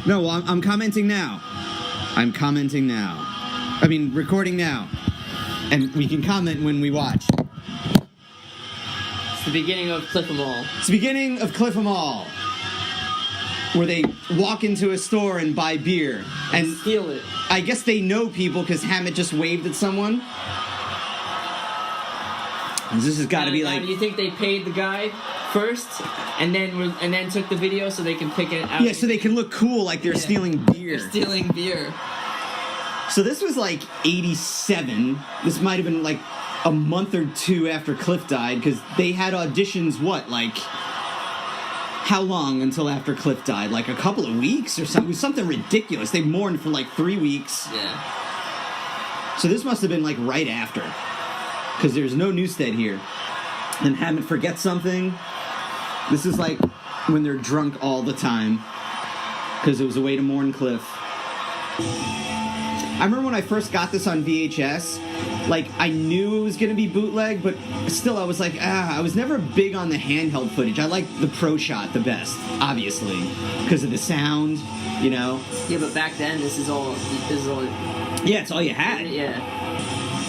No, well, I'm commenting now. I'm commenting now. I mean, recording now. And we can comment when we watch. It's the beginning of Cliff 'em All. It's the beginning of Cliff 'em All. Where they walk into a store and buy beer. And steal it. I guess they know people because Hammett just waved at someone. This has got to be like... Do you think they paid the guy first and then took the video so they can pick it out? Yeah, so they can look cool like they're stealing beer. They're stealing beer. So this was like 87. This might have been like a month or two after Cliff died because they had auditions, how long until after Cliff died? Like a couple of weeks or something. It was something ridiculous. They mourned for like 3 weeks. Yeah. So this must have been like right after. Because there's no Newstead here. And Hammett forgets something. This is like when they're drunk all the time. Because it was a way to mourn Cliff. I remember when I first got this on VHS, like, I knew it was going to be bootleg, but still I was like, I was never big on the handheld footage. I like the Pro Shot the best, obviously, because of the sound, you know? Yeah, but back then, this is all... Yeah, it's all you had. Yeah.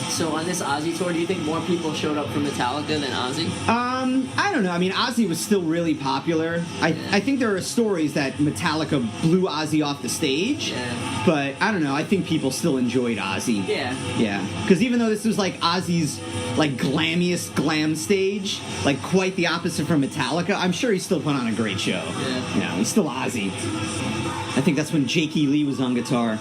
So on this Ozzy tour, do you think more people showed up for Metallica than Ozzy? I don't know. I mean, Ozzy was still really popular. I think there are stories that Metallica blew Ozzy off the stage. Yeah. But I don't know. I think people still enjoyed Ozzy. Yeah. Yeah. Because even though this was like Ozzy's like glammiest glam stage, like quite the opposite from Metallica, I'm sure he still put on a great show. Yeah. You know, he's still Ozzy. I think that's when Jakey Lee was on guitar.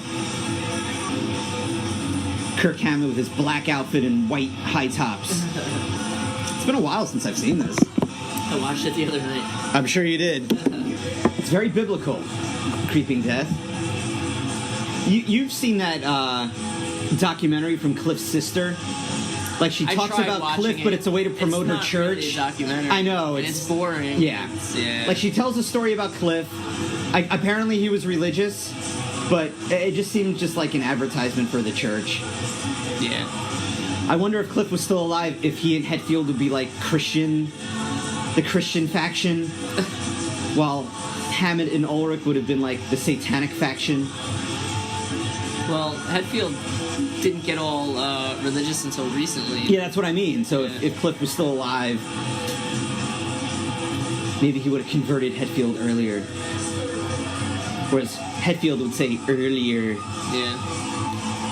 Kirk Hammett with his black outfit and white high tops. It's been a while since I've seen this. I watched it the other night. I'm sure you did. It's very biblical. Creeping Death. You've seen that documentary from Cliff's sister? Like, she talks about Cliff, but it's a way to promote her church. It's not really a documentary. I know. It's boring. Yeah. Like, she tells a story about Cliff. Apparently he was religious, but it just seemed just like an advertisement for the church. Yeah. I wonder if Cliff was still alive, if he and Hetfield would be like the Christian faction, while Hammett and Ulrich would have been like the satanic faction. Well, Hetfield didn't get all religious until recently. Yeah, that's what I mean. So if Cliff was still alive, maybe he would have converted Hetfield earlier. Whereas Hetfield would say earlier. Yeah.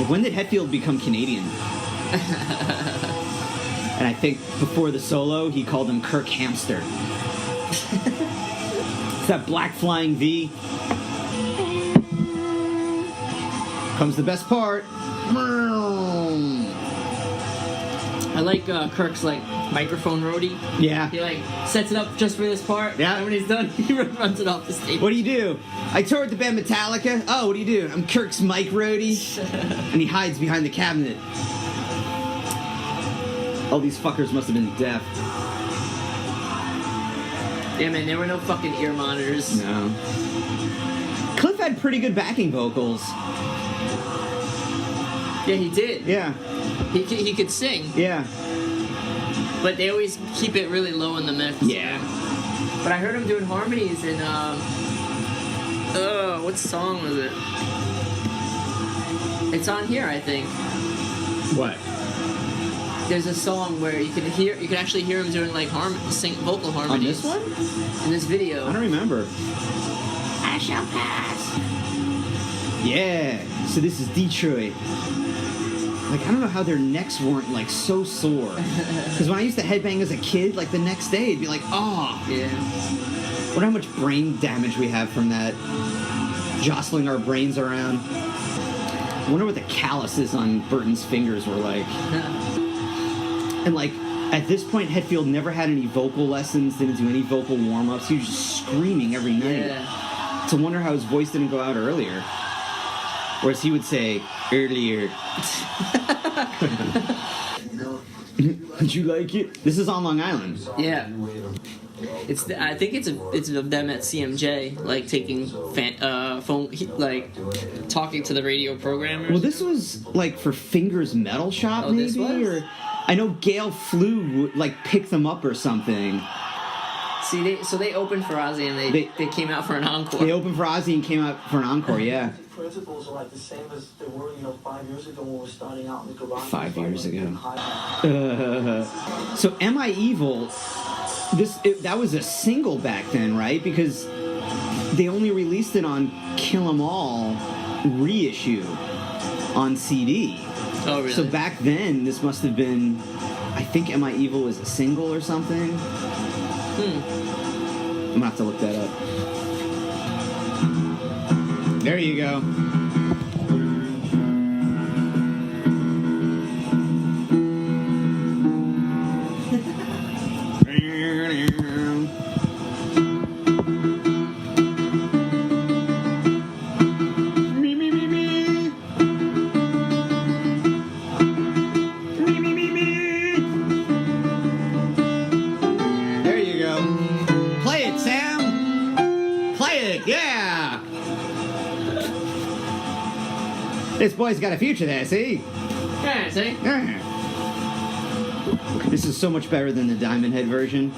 Like, when did Hetfield become Canadian? And I think before the solo, he called him Kirk Hamster. It's that black flying V. Comes the best part. I like Kirk's like microphone roadie. Yeah. He like sets it up just for this part. Yeah. And when he's done, he runs it off the stage. What do you do? I toured the band Metallica. Oh, what do you do? I'm Kirk's mic roadie. And he hides behind the cabinet. All these fuckers must have been deaf. Yeah, man, there were no fucking ear monitors. No. Cliff had pretty good backing vocals. Yeah, he did. Yeah. He could sing. Yeah. But they always keep it really low in the mix. Yeah. But I heard him doing harmonies in, what song was it? It's on here, I think. What? There's a song where you can actually hear him doing like vocal harmonies. On this one? In this video. I don't remember. I shall pass. Yeah. So this is Detroit. Like, I don't know how their necks weren't, like, so sore. Because when I used to headbang as a kid, like, the next day, it'd be like, oh. Yeah. I wonder how much brain damage we have from that. Jostling our brains around. I wonder what the calluses on Burton's fingers were like. And, like, at this point, Hetfield never had any vocal lessons, didn't do any vocal warm-ups. He was just screaming every night. Yeah. To wonder how his voice didn't go out earlier. Whereas he would say, earlier. Did you like it? This is on Long Island. Yeah. I think it's of them at CMJ, like taking phone, like talking to the radio programmers. Well, this was like for Fingers Metal Shop, maybe. This was? Or I know Gail Flew would like pick them up or something. See, they opened for Ozzy and they came out for an encore. They opened for Ozzy and came out for an encore, yeah. Principles are like the same as they were, 5 years ago when we were starting out in the garage. 5 years ago. So Am I Evil, that was a single back then, right? Because they only released it on Kill 'Em All reissue on CD. Oh, really? So back then, this must have been, I think Am I Evil was a single or something. I'm gonna have to look that up. There you go. This boy's got a future there, see? Yeah, see? Yeah. This is so much better than the Diamond Head version.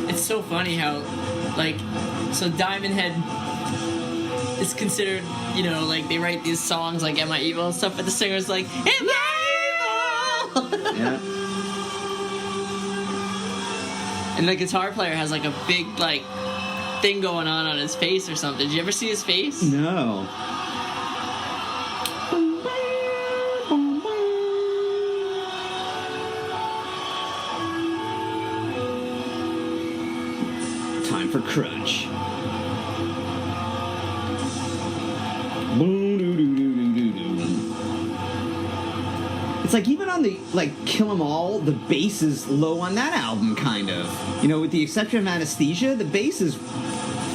It's so funny how, so Diamond Head is considered, they write these songs like Am I Evil and stuff, but the singer's like, Am I Evil? Yeah. And the guitar player has a big, thing going on his face or something. Did you ever see his face? No. Time for crunch. It's even on the Kill 'Em All, the bass is low on that album, kind of. With the exception of Anesthesia, the bass is,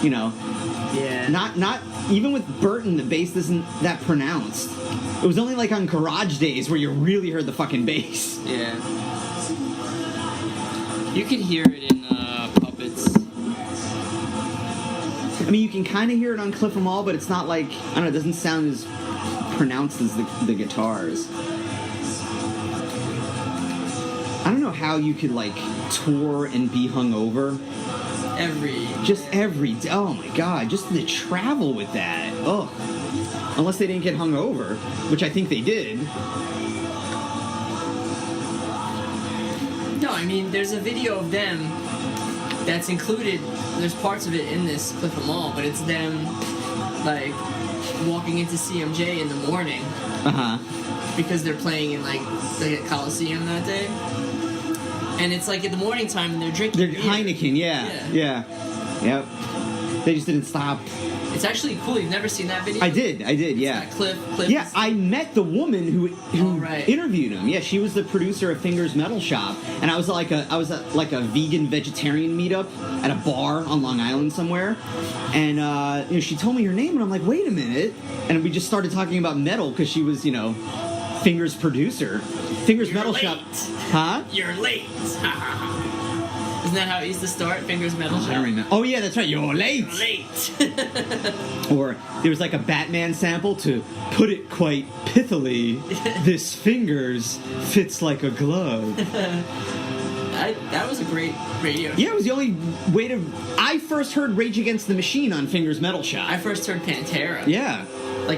yeah. Not even with Burton, the bass isn't that pronounced. It was only on Garage Days where you really heard the fucking bass. Yeah. You can hear it in Puppets. I mean, you can kind of hear it on Cliff 'Em All, but it's not I don't know, it doesn't sound as pronounced as the guitars. I don't know how you could tour and be hungover. Every day. Oh my god, just the travel with that. Ugh. Unless they didn't get hungover, which I think they did. No, I mean, there's a video of them that's included. There's parts of it in this Cliff 'Em All, but it's them walking into CMJ in the morning. Because they're playing in the Coliseum that day. And it's in the morning time and they're drinking beer. Heineken, yeah. Yep. They just didn't stop. It's actually cool. You've never seen that video? I did, yeah. Cliff. Yeah, I met the woman who right. interviewed him. Yeah, she was the producer of Fingers Metal Shop, and I was at a vegan vegetarian meetup at a bar on Long Island somewhere, and she told me her name, and I'm like, wait a minute, and we just started talking about metal because she was Fingers producer. Fingers You're Metal late. Shop. Huh? You're late. Isn't that how it used to start? Fingers Metal Shop? I don't remember. Oh yeah, that's right. You're late. Or there was a Batman sample to put it quite pithily. This fingers fits like a glove. That was a great radio show. Yeah, it was the only way to... I first heard Rage Against the Machine on Fingers Metal Shop. I first heard Pantera. Yeah.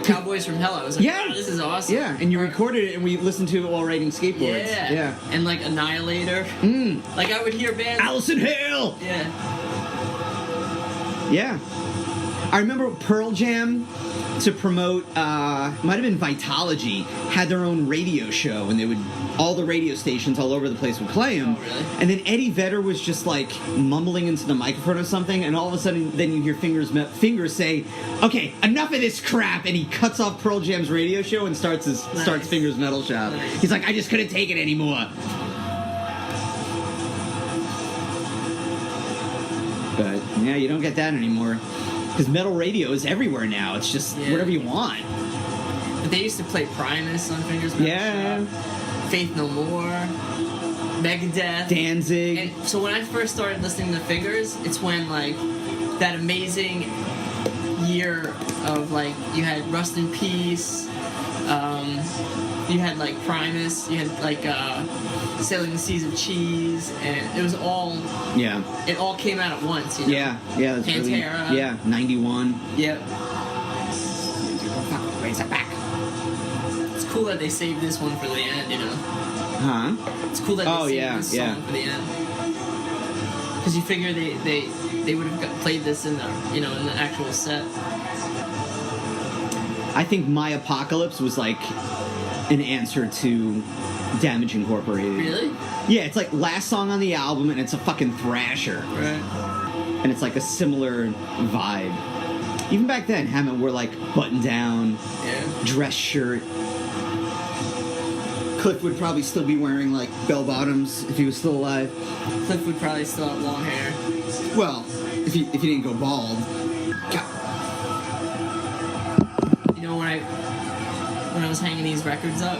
Cowboys from Hell. I was like, yeah. wow, this is awesome. Yeah, and you recorded it and we listened to it while riding skateboards. Yeah. And Annihilator. I would hear bands... Alice in Hell! Yeah. Yeah. I remember Pearl Jam, to promote, might have been Vitalogy, had their own radio show, and they would, all the radio stations all over the place would play them. Oh, really? And then Eddie Vedder was just mumbling into the microphone or something, and all of a sudden, then you hear Fingers say, okay, enough of this crap, and he cuts off Pearl Jam's radio show and starts Fingers Metal Shop. Nice. He's like, I just couldn't take it anymore. But, yeah, you don't get that anymore. Because metal radio is everywhere now. It's just whatever you want. But they used to play Primus on Fingers Metal Shop. Faith No More. Megadeth. Danzig. And so when I first started listening to Fingers, it's when, that amazing year of, you had Rust in Peace, You had like Primus, you had like Sailing the Seas of Cheese, and it was all. Yeah. It all came out at once. You know? Yeah. That's Pantera. really. Yeah. 91. Yep. Raise it back. It's cool that they saved this one for the end. You know. Huh? It's cool that they saved this song for the end. Because you figure they would have played this in the in the actual set. I think My Apocalypse was like an answer to Damage Incorporated. Really? Yeah, it's like last song on the album, and it's a fucking thrasher. Right. And it's like a similar vibe. Even back then, Hammett wore like button down, dress shirt. Cliff would probably still be wearing like bell bottoms if he was still alive. Cliff would probably still have long hair. Well, if he didn't go bald. God. You know, when I was hanging these records up,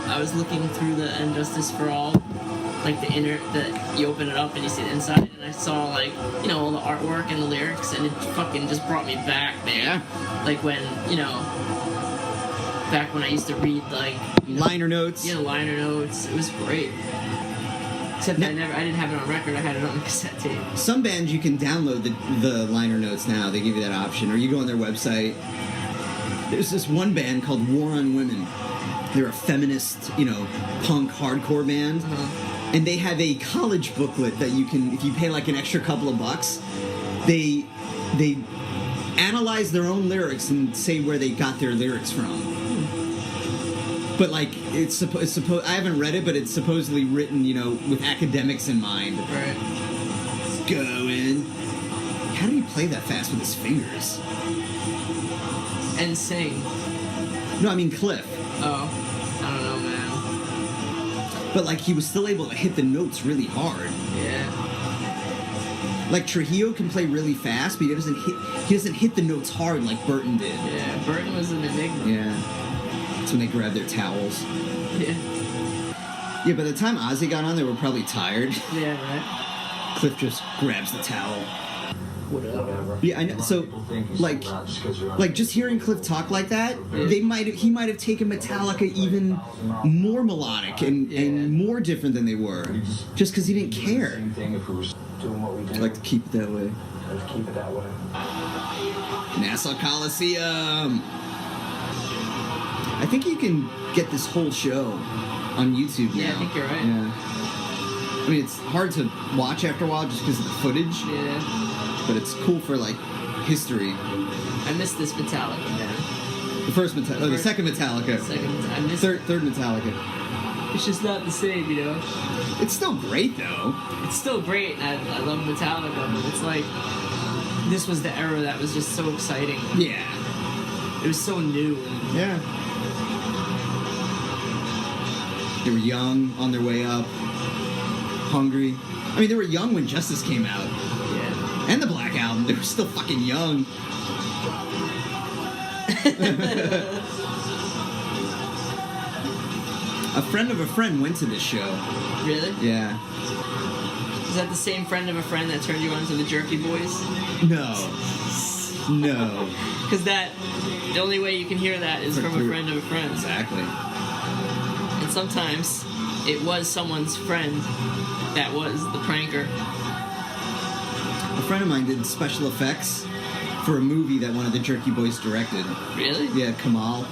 I was looking through the Injustice for All, like the inner, that you open it up and you see the inside, and I saw like all the artwork and the lyrics, and it fucking just brought me back, man. Yeah. Like when back when I used to read like Liner notes. Liner notes. It was great. Except I didn't have it on record. I had it on the cassette tape. Some bands you can download the liner notes now. They give you that option, or you go on their website. There's this one band called War on Women. They're a feminist, punk hardcore band, and they have a college booklet that you can, if you pay like an extra couple of bucks, they analyze their own lyrics and say where they got their lyrics from. But like it's supposed. I haven't read it, but it's supposedly written, with academics in mind. Right. Going. How do you play that fast with his fingers? And sing. No, I mean Cliff. Oh, I don't know, man. But like he was still able to hit the notes really hard. Yeah. Like Trujillo can play really fast, but he doesn't hit the notes hard like Burton did. Yeah, Burton was an enigma. Yeah. That's when they grabbed their towels. Yeah. Yeah, by the time Ozzy got on, they were probably tired. Yeah, right. Cliff just grabs the towel. Whatever. Yeah, I know. So, like just hearing Cliff talk like that, he might have taken Metallica even more melodic and more different than they were, just because he didn't care. I'd like to keep it that way. Nassau Coliseum. I think you can get this whole show on YouTube now. Yeah, I think you're right. Yeah. I mean, it's hard to watch after a while just because of the footage. Yeah. But it's cool for, like, history. I missed this Metallica, man. The first Metallica. Oh, the second Metallica. I missed Third Metallica. It's just not the same, It's still great, though. It's still great, and I love Metallica, but it's like, this was the era that was just so exciting. Yeah. It was so new. Yeah. They were young, on their way up, hungry. I mean, they were young when Justice came out. Yeah. And the Black Album. They were still fucking young. A friend of a friend went to this show. Really? Yeah. Is that the same friend of a friend that turned you on to the Jerky Boys? No. No. Because the only way you can hear that is from a friend of a friend. Exactly. And sometimes it was someone's friend that was the pranker. A friend of mine did special effects for a movie that one of the Jerky Boys directed. Really? Yeah, Kamal.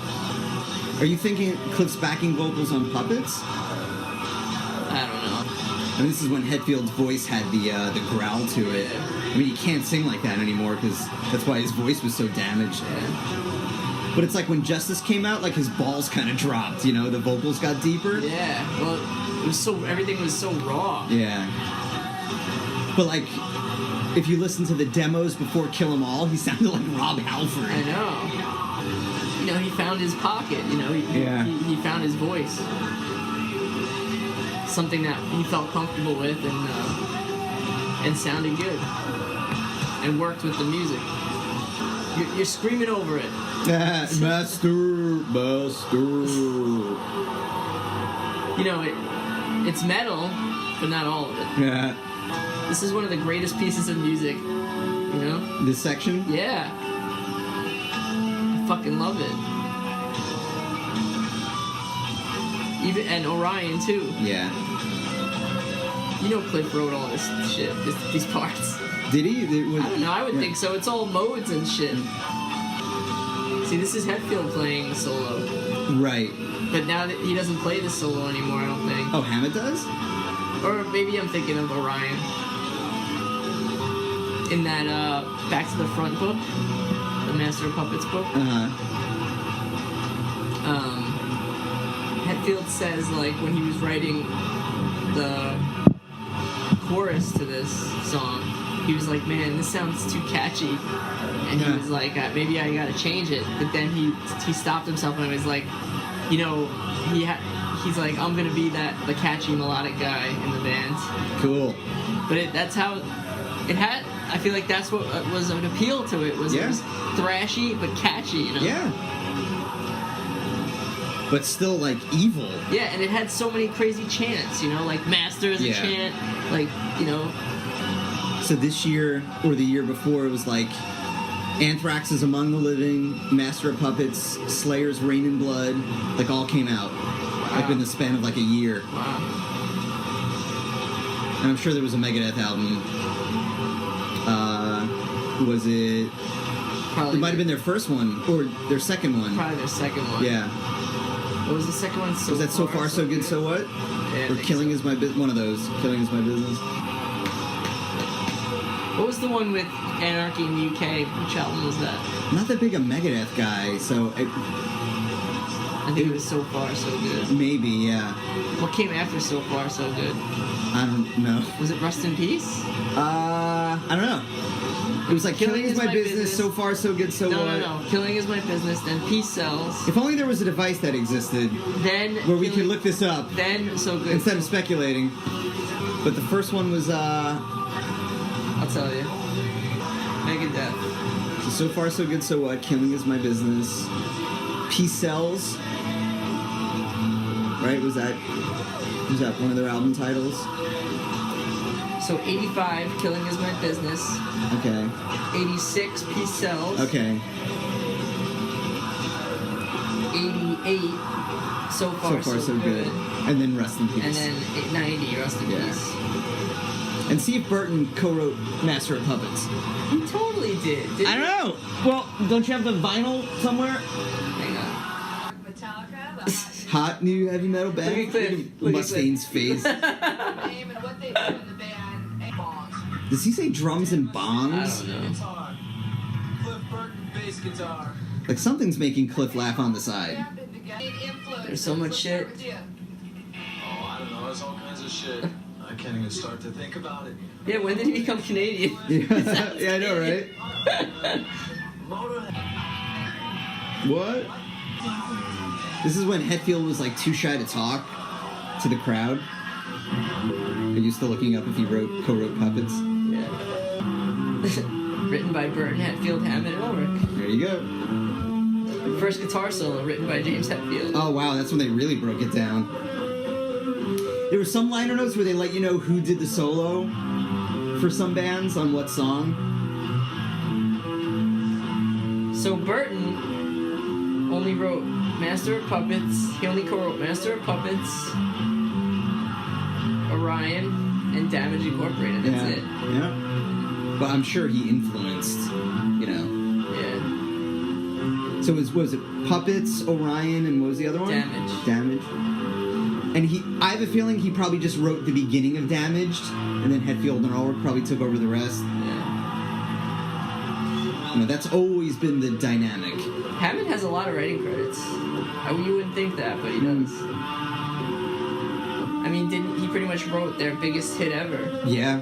Are you thinking Cliff's backing vocals on puppets? I don't know. I mean, this is when Hetfield's voice had the growl to it. I mean, he can't sing like that anymore because that's why his voice was so damaged. Yeah. But it's like when Justice came out, like his balls kind of dropped, the vocals got deeper. Yeah, well, everything was so raw. Yeah. But like, if you listen to the demos before Kill 'Em All, he sounded like Rob Halford. I know. He found his pocket, he found his voice. Something that he felt comfortable with and sounded good. And worked with the music. You're screaming over it. Master. It's metal, but not all of it. Yeah. This is one of the greatest pieces of music, This section? Yeah. I fucking love it. Even and Orion too. Yeah. You know Cliff wrote all this shit, these parts. Did he? I don't know, I would think so. It's all modes and shit. See, this is Hetfield playing the solo. Right. But now that he doesn't play the solo anymore, I don't think. Oh, Hammett does? Or maybe I'm thinking of Orion. In that Back to the Front book, the Master of Puppets book. Hetfield says, like, when he was writing the chorus to this song, he was like, man, this sounds too catchy. And he was like, maybe I gotta change it. But then he stopped himself and was like, you know, he's like, I'm gonna be the catchy melodic guy in the band. Cool. But that's how it had. I feel like that's what was an appeal to it. It was thrashy but catchy, you know. Yeah. But still, like, evil. Yeah, and it had so many crazy chants, you know, like Master is a chant, like, you know. So this year, or the year before, it was like Anthrax is Among the Living, Master of Puppets, Slayer's Rain in Blood, like, all came out. Wow. Like, in the span of, like, a year. Wow. And I'm sure there was a Megadeth album. Was it... Probably. It might have been their first one, or their second one. Probably their second one. Yeah. What was the second one? Was that So Far, So Good, So What? Yeah, or Killing Is My Business? One of those. Killing Is My Business. What was the one with Anarchy in the UK? Which album was that? I'm not that big a Megadeth guy, so... I think it was So Far, So Good. Maybe, yeah. What came after So Far, So Good? I don't know. Was it Rust in Peace? I don't know. It was like Killing Is My Business, So Far, So Good, So What? No. Killing Is My Business, then Peace Sells. If only there was a device that existed Then where we could look this up. Then So Good. Instead of speculating. But the first one was, I'll tell you. Megadeth. So Far, So Good, So What? Killing Is My Business. Peace Sells. Right? Was that one of their album titles? So 85, Killing Is My Business. Okay. 86, Peace Sells. Okay. 88, So Far, So Good. And then Rest in Peace. And then 90, Rest in Peace. And see if Burton co-wrote Master of Puppets. He totally did. I don't know. Well, don't you have the vinyl somewhere? Hang on. Metallica, Hot new heavy metal band. Look at Cliff. Look at Mustaine's face. the name and what they do in the band, and bombs. Does he say drums and I bombs? don't know. Guitar. Cliff Burton bass guitar. Like something's making Cliff laugh on the side. There's so much shit. Oh, I don't know. There's all kinds of shit. I can't even start to think about it. Yeah, when did he become Canadian? Yeah, I know, right? Motorhead. What? This is when Hetfield was like too shy to talk to the crowd. Are you still looking up if he co-wrote Puppets? Yeah. Written by Burton, Hetfield, Hammett, and Ulrich. There you go. First guitar solo written by James Hetfield. Oh wow, that's when they really broke it down. There were some liner notes where they let you know who did the solo for some bands on what song. So Burton only wrote Master of Puppets. He only co-wrote Master of Puppets, Orion, and Damage Incorporated. That's it. Yeah. But I'm sure he influenced, you know. Yeah. So was it Puppets, Orion, and what was the other one? Damage. And I have a feeling he probably just wrote the beginning of Damaged, and then Hetfield and Ulrich probably took over the rest. Yeah. You know, that's always been the dynamic. Hammett has a lot of writing credits. You wouldn't think that, but he does. I mean, he pretty much wrote their biggest hit ever. Yeah.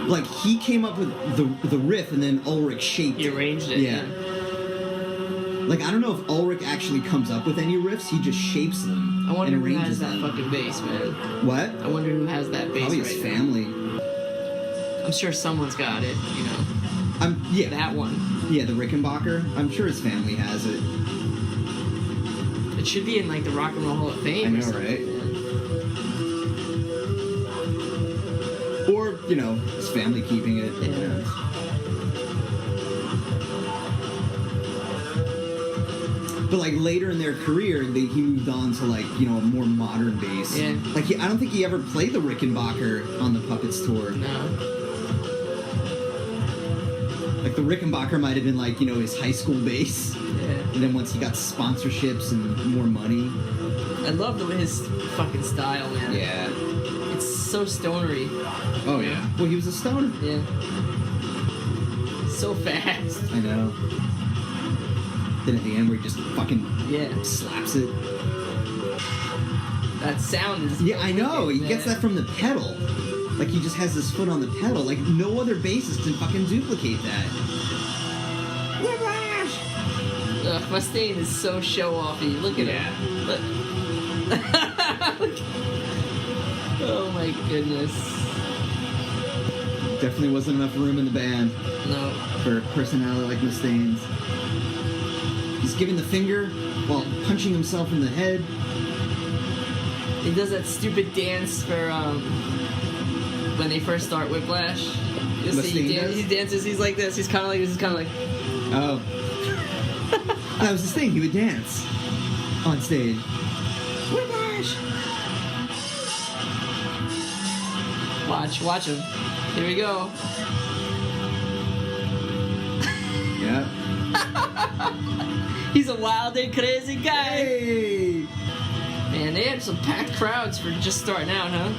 Like, he came up with the riff, and then Ulrich shaped it. He arranged it. Yeah. Like, I don't know if Ulrich actually comes up with any riffs, he just shapes them. I wonder and who arranges has that them. fucking bass, man. What? I wonder who has that bass Probably right his now. family. I'm sure someone's got it, you know. Yeah. That one. Yeah, the Rickenbacker. I'm sure his family has it. It should be in, like, the Rock and Roll Hall of Fame. I know, or something. right? Or, you know, his family keeping it. Yeah. You know. But like later in their career, he moved on to like a more modern bass. Yeah. Like I don't think he ever played the Rickenbacker on the Puppets tour. No. Like the Rickenbacker might have been like his high school bass. Yeah. And then once he got sponsorships and more money. I love his fucking style, man. Yeah. It's so stonery. Oh yeah. Well, he was a stoner. Yeah. So fast. I know. Then at the end where he just fucking slaps it. That sound is... Yeah, I know. He man. gets that from the pedal. Like he just has his foot on the pedal. Like no other bassist can fucking duplicate that. Ugh, Mustaine is so show-offy. Look at him. Look. Oh my goodness. Definitely wasn't enough room in the band No. for a personality like Mustaine's. He's giving the finger while punching himself in the head. He does that stupid dance for when they first start Whiplash. You'll see he dances. He's like this. He's kind of like this. He's kind of like. Oh. That was his thing. He would dance on stage. Whiplash. Watch him. Here we go. Yeah. He's a wild and crazy guy. Hey. Man, they had some packed crowds for just starting out, huh?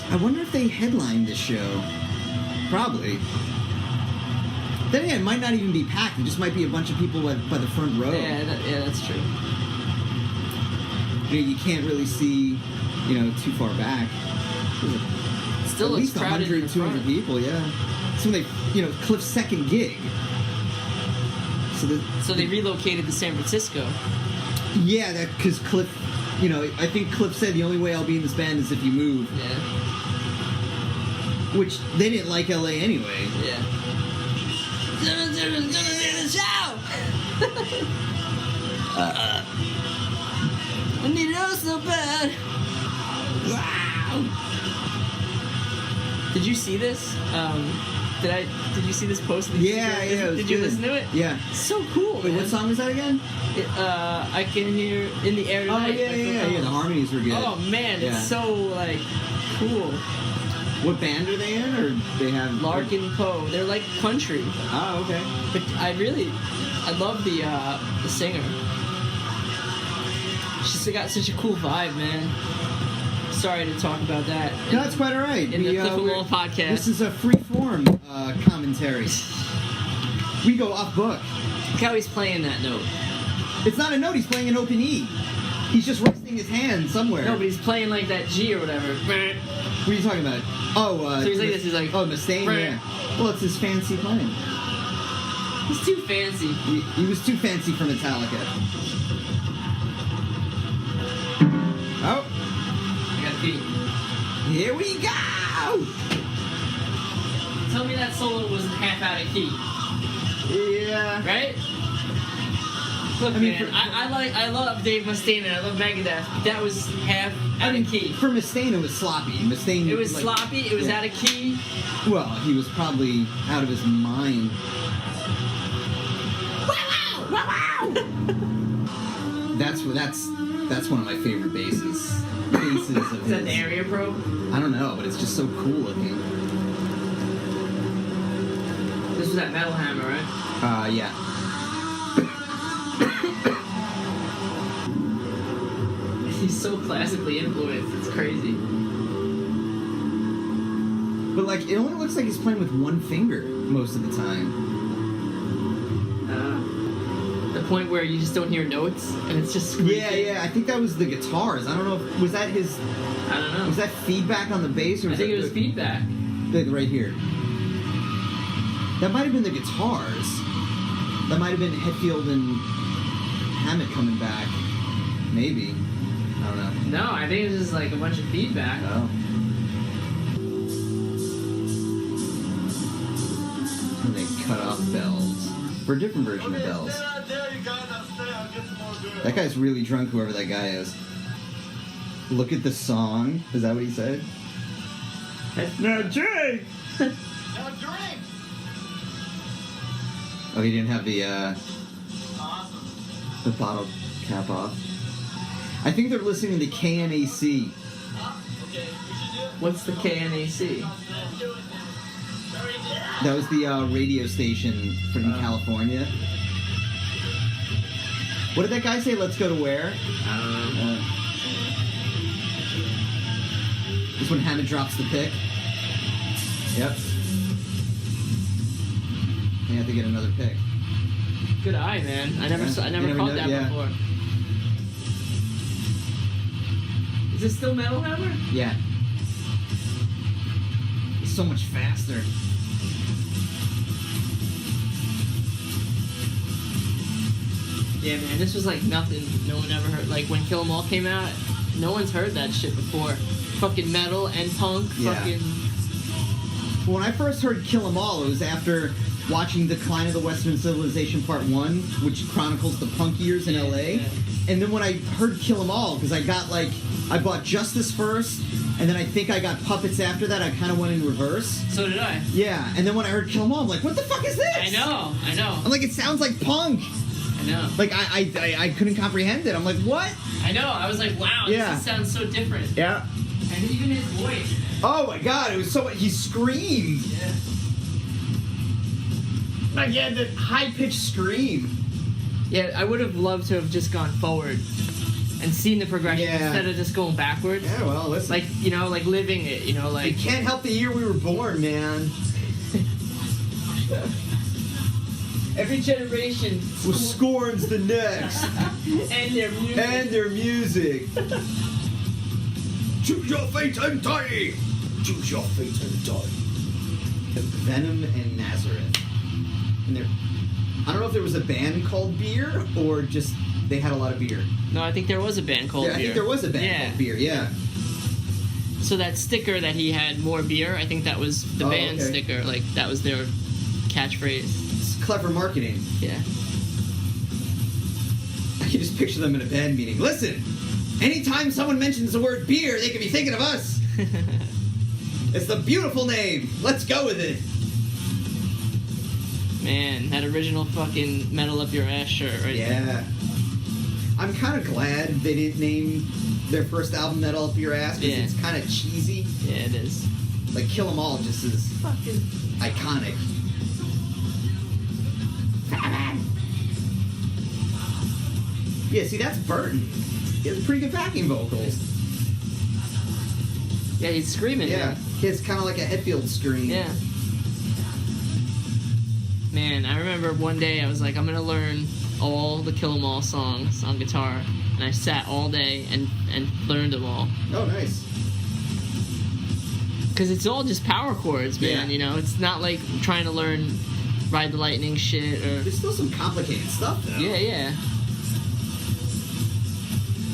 I wonder if they headlined this show. Probably. Then again, it might not even be packed. It just might be a bunch of people by the front row. Yeah, that's true. You can't really see, too far back. Still At looks least crowded 100, in the 200 front. people, yeah. So they, Cliff's second gig. So they relocated to San Francisco. Yeah, because Cliff, I think Cliff said the only way I'll be in this band is if you move. Yeah. Which they didn't like LA anyway. Yeah. I need it all so bad. Wow. Did you see this? Did you see this post? Yeah. Did you listen to it? Yeah. So cool. Wait, man. what song was that again? I can hear in the air Oh, tonight. yeah. The harmonies were good. Oh man, Yeah. it's so like cool. What band are they in, or they have Larkin Poe. They're like country. Oh, okay. But I love the singer. She's got such a cool vibe, man. Sorry to talk about that. No, that's quite all right. In the Cliff and Wall podcast. This is a free-form commentary. We go off book. Look how he's playing that note. It's not a note. He's playing an open E. He's just resting his hand somewhere. No, but he's playing like that G or whatever. What are you talking about? Oh, So he's like this. He's like, oh, Mustaine. Yeah. Well, it's his fancy playing. He's too fancy. He was too fancy for Metallica. Oh, I got to pee. here we go. Tell me that solo wasn't half out of key, Yeah. right? Look, I mean, man, I love Dave Mustaine and I love Megadeth, but that was half out of key. For Mustaine, it was sloppy. Mustaine. It was sloppy. It was out of key. Well, he was probably out of his mind. That's one of my favorite basses. Basses of Is that the his. area probe? I don't know, but it's just so cool looking. This was that Metal Hammer, right? Yeah. He's so classically influenced. It's crazy. But like, it only looks like he's playing with one finger most of the time. The point where you just don't hear notes and it's just screeching. Yeah. I think that was the guitars. I don't know. Was that his? I don't know. Was that feedback on the bass, or I was think that it was feedback. right here? That might have been the guitars. That might have been Hetfield and Hammett coming back. Maybe. I don't know. No, I think it was just like a bunch of feedback. Oh. And they cut off bells. For a different version of bells. That guy's really drunk, whoever that guy is. Look at the song. Is that what he said? Now drink! Oh, he didn't have the, Awesome. the bottle cap off. I think they're listening to KNAC. What's the KNAC? That was the radio station from California. What did that guy say? Let's go to where? I don't know. This when Hammett drops the pick. Yep. You have to get another pick. Good eye, man. I never You never caught know, that yeah. before. Is this still Metal Hammer? Yeah. It's so much faster. Yeah, man. This was like nothing. No one ever heard. Like when Kill 'Em All came out, no one's heard that shit before. Fucking metal and punk. Yeah. Fucking. When I first heard Kill 'Em All, it was after watching Decline of the Western Civilization Part 1, which chronicles the punk years in LA. Yeah. And then when I heard Kill 'Em All, because I bought Justice first, and then I think I got Puppets after that, I kind of went in reverse. So did I. Yeah, and then when I heard Kill 'Em All, I'm like, what the fuck is this? I know. I'm like, it sounds like punk. I know. Like, I couldn't comprehend it. I'm like, what? I know. I was like, wow, Yeah. this just sounds so different. Yeah. And even his voice. Oh my god, it was so... He screamed. Yeah. Like, yeah, the high-pitched scream. Yeah, I would have loved to have just gone forward and seen the progression Yeah. instead of just going backwards. Yeah, well, listen. Like, you know, like living it, you know, like... You can't help the year we were born, man. Every generation Scorns the next. and their music. And their music. Choose your fate and die. Choose your fate and die. Venom and Nazareth. And I don't know if there was a band called Beer or just they had a lot of beer. No, I think there was a band called Yeah, I Beer. think there was a band Yeah. called Beer, yeah. So that sticker that he had, more beer, I think that was the Oh, band okay. sticker. Like, that was their catchphrase. It's clever marketing. Yeah. I can just picture them in a band meeting. Listen, anytime someone mentions the word beer, they could be thinking of us. It's the beautiful name. Let's go with it. Man, that original fucking Metal Up Your Ass shirt right there. Yeah. I'm kind of glad they didn't name their first album Metal Up Your Ass because Yeah. it's kind of cheesy. Yeah, it is. Like Kill 'Em All just is Fucking... iconic. Yeah, see, that's Burton. He has pretty good backing vocals. Yeah, he's screaming. Yeah, Man. he has kind of like a Hetfield scream. Yeah. Man, I remember one day I was like, I'm gonna learn all the Kill 'Em All songs on guitar, and I sat all day and learned them all. Oh, nice. Cause it's all just power chords, man. Yeah. You know, it's not like trying to learn Ride the Lightning shit or. There's still some complicated stuff, though. Yeah, yeah.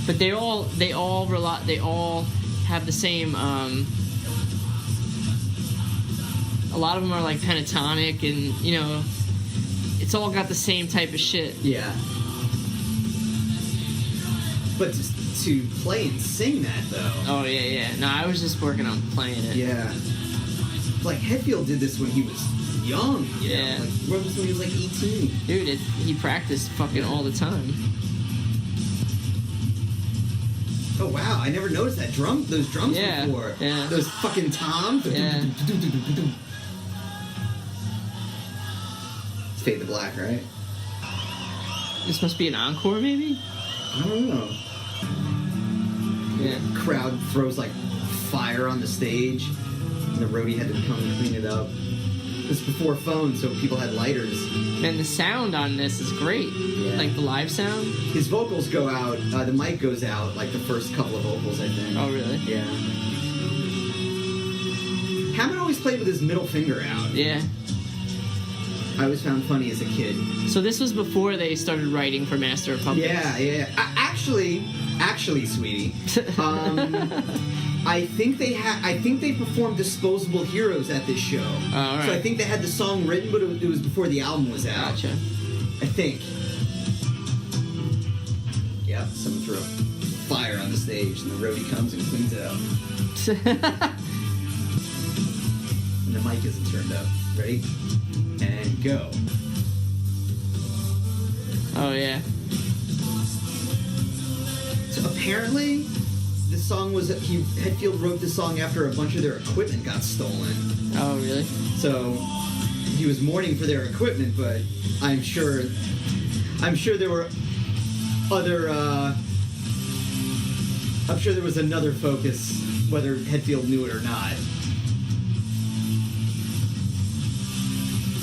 But they all have the same. A lot of them are like pentatonic, and you know, it's all got the same type of shit. Yeah. But to play and sing that, though. Oh yeah, yeah. No, I was just working on playing it. Yeah. Like, Hetfield did this when he was young. You Yeah. know? Like, he wrote this when he was like 18. Dude, he practiced fucking all the time. Oh, wow. I never noticed those drums Yeah, before. yeah. Those fucking toms. Yeah. It's Fade to Black, right? This must be an encore, maybe. I don't know. Yeah. Crowd throws, like, fire on the stage, and the roadie had to come and clean it up. It was before phones, so people had lighters. Man, the sound on this is great. Yeah. Like the live sound. His vocals go out, the mic goes out, like, the first couple of vocals, I think. Oh, really? Yeah. Hammett always played with his middle finger out. Yeah. I always found funny as a kid. So this was before they started writing for Master of Puppets. Yeah. Actually, sweetie, I think they performed Disposable Heroes at this show. Oh, all right. So I think they had the song written, but it was before the album was out. Gotcha. I think. Yeah, someone threw fire on the stage, and the roadie comes and cleans it up. And the mic isn't turned up. Ready? And go. Oh, yeah. So apparently, this song was Hetfield wrote this song after a bunch of their equipment got stolen. Oh, really? So he was mourning for their equipment, but I'm sure there were other. I'm sure there was another focus, whether Hetfield knew it or not.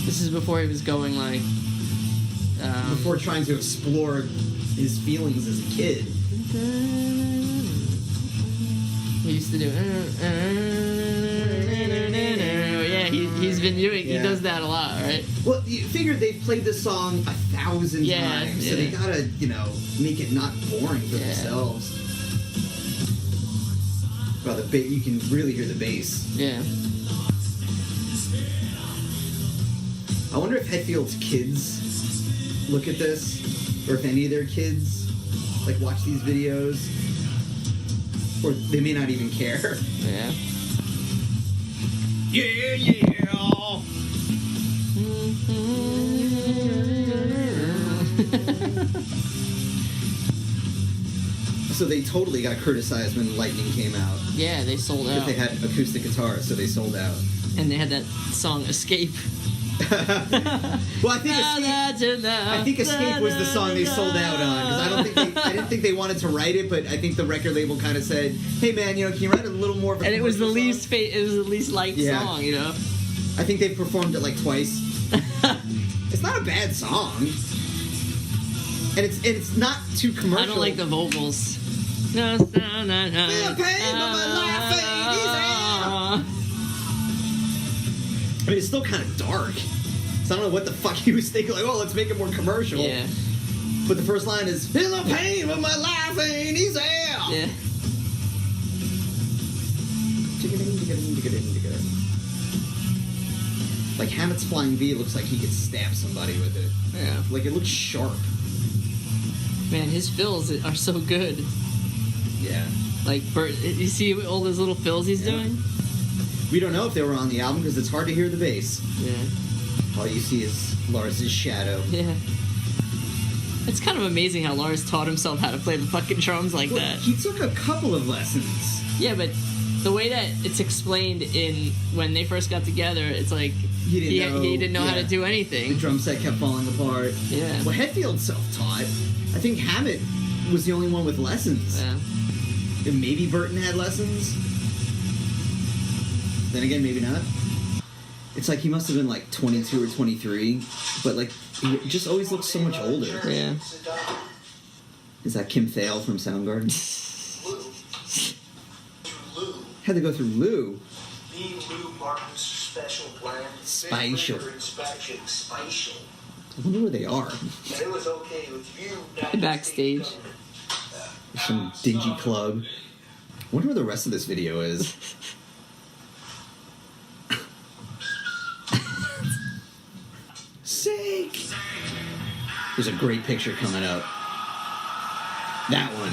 This is before he was going like. Before trying to explore his feelings as a kid. He used to do. Yeah, he's been doing. Yeah. He does that a lot, right? Well, you figure they've played this song 1,000 times, so they yeah. gotta, make it not boring for themselves. Well, you can really hear the bass. Yeah. I wonder if Hetfield's kids look at this, or if any of their kids watch these videos, or they may not even care. Yeah. Yeah. So they totally got criticized when Lightning came out. Yeah, they sold Because out. they had acoustic guitars, so they sold out. And they had that song Escape. Well, I think Escape was the song they sold out on, because I didn't think they wanted to write it, but I think the record label kind of said, "Hey man, can you write a little more of a And it was the commercial song?" least liked Yeah. song, I think they performed it twice. It's not a bad song, and it's not too commercial. I don't like the vocals. No, no, no, no. Feel pain, but my life ain't easy. I mean, it's still kind of dark. So I don't know what the fuck he was thinking. Let's make it more commercial. Yeah. But the first line is, "Feel the pain, but my life ain't easy." Yeah. Hammett's Flying V looks like he could stab somebody with it. Yeah. It looks sharp. Man, his fills are so good. Yeah. Bert, you see all those little fills he's doing? We don't know if they were on the album because it's hard to hear the bass. Yeah. All you see is Lars's shadow. Yeah. It's kind of amazing how Lars taught himself how to play the fucking drums like that. He took a couple of lessons. Yeah, but the way that it's explained in when they first got together, it's like he didn't know how to do The anything. drum set kept falling apart. Yeah. Well, Hetfield's self-taught. I think Hammett was the only one with lessons. Yeah. And maybe Burton had lessons. Then again, maybe not. It's he must have been 22 or 23, but he just always looks so much older. Yeah. Is that Kim Thale from Soundgarden? Had to go through Lou. The Lou Martin's special plan. Spatial. Inspection. Spatial. I wonder where they are. And it was okay with you. Backstage. Some dingy club. I wonder where the rest of this video is. Sick! There's a great picture coming up. That one.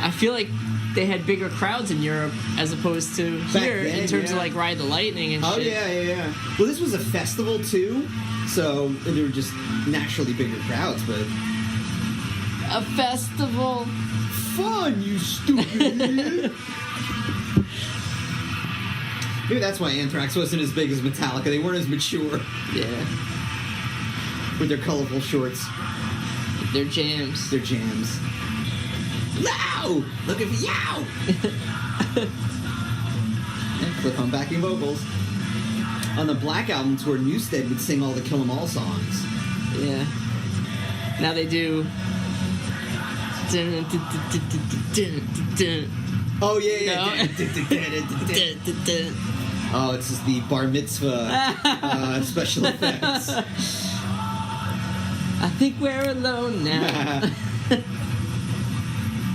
I feel like they had bigger crowds in Europe as opposed to Back here then, in terms yeah. of Ride the Lightning and Oh, shit. yeah. Well, this was a festival, too, so there were just naturally bigger crowds, but... A festival. Fun, you stupid idiot! Maybe that's why Anthrax wasn't as big as Metallica. They weren't as mature Yeah. with their colorful shorts. They're jams. Their jams. Yow! Looking for yow! And Cliff on backing vocals. On the Black Album tour, Newstead would sing all the Kill 'Em All songs. Yeah. Now they do. Oh, yeah. No. Oh, it's just the bar mitzvah special effects. I think we're alone now.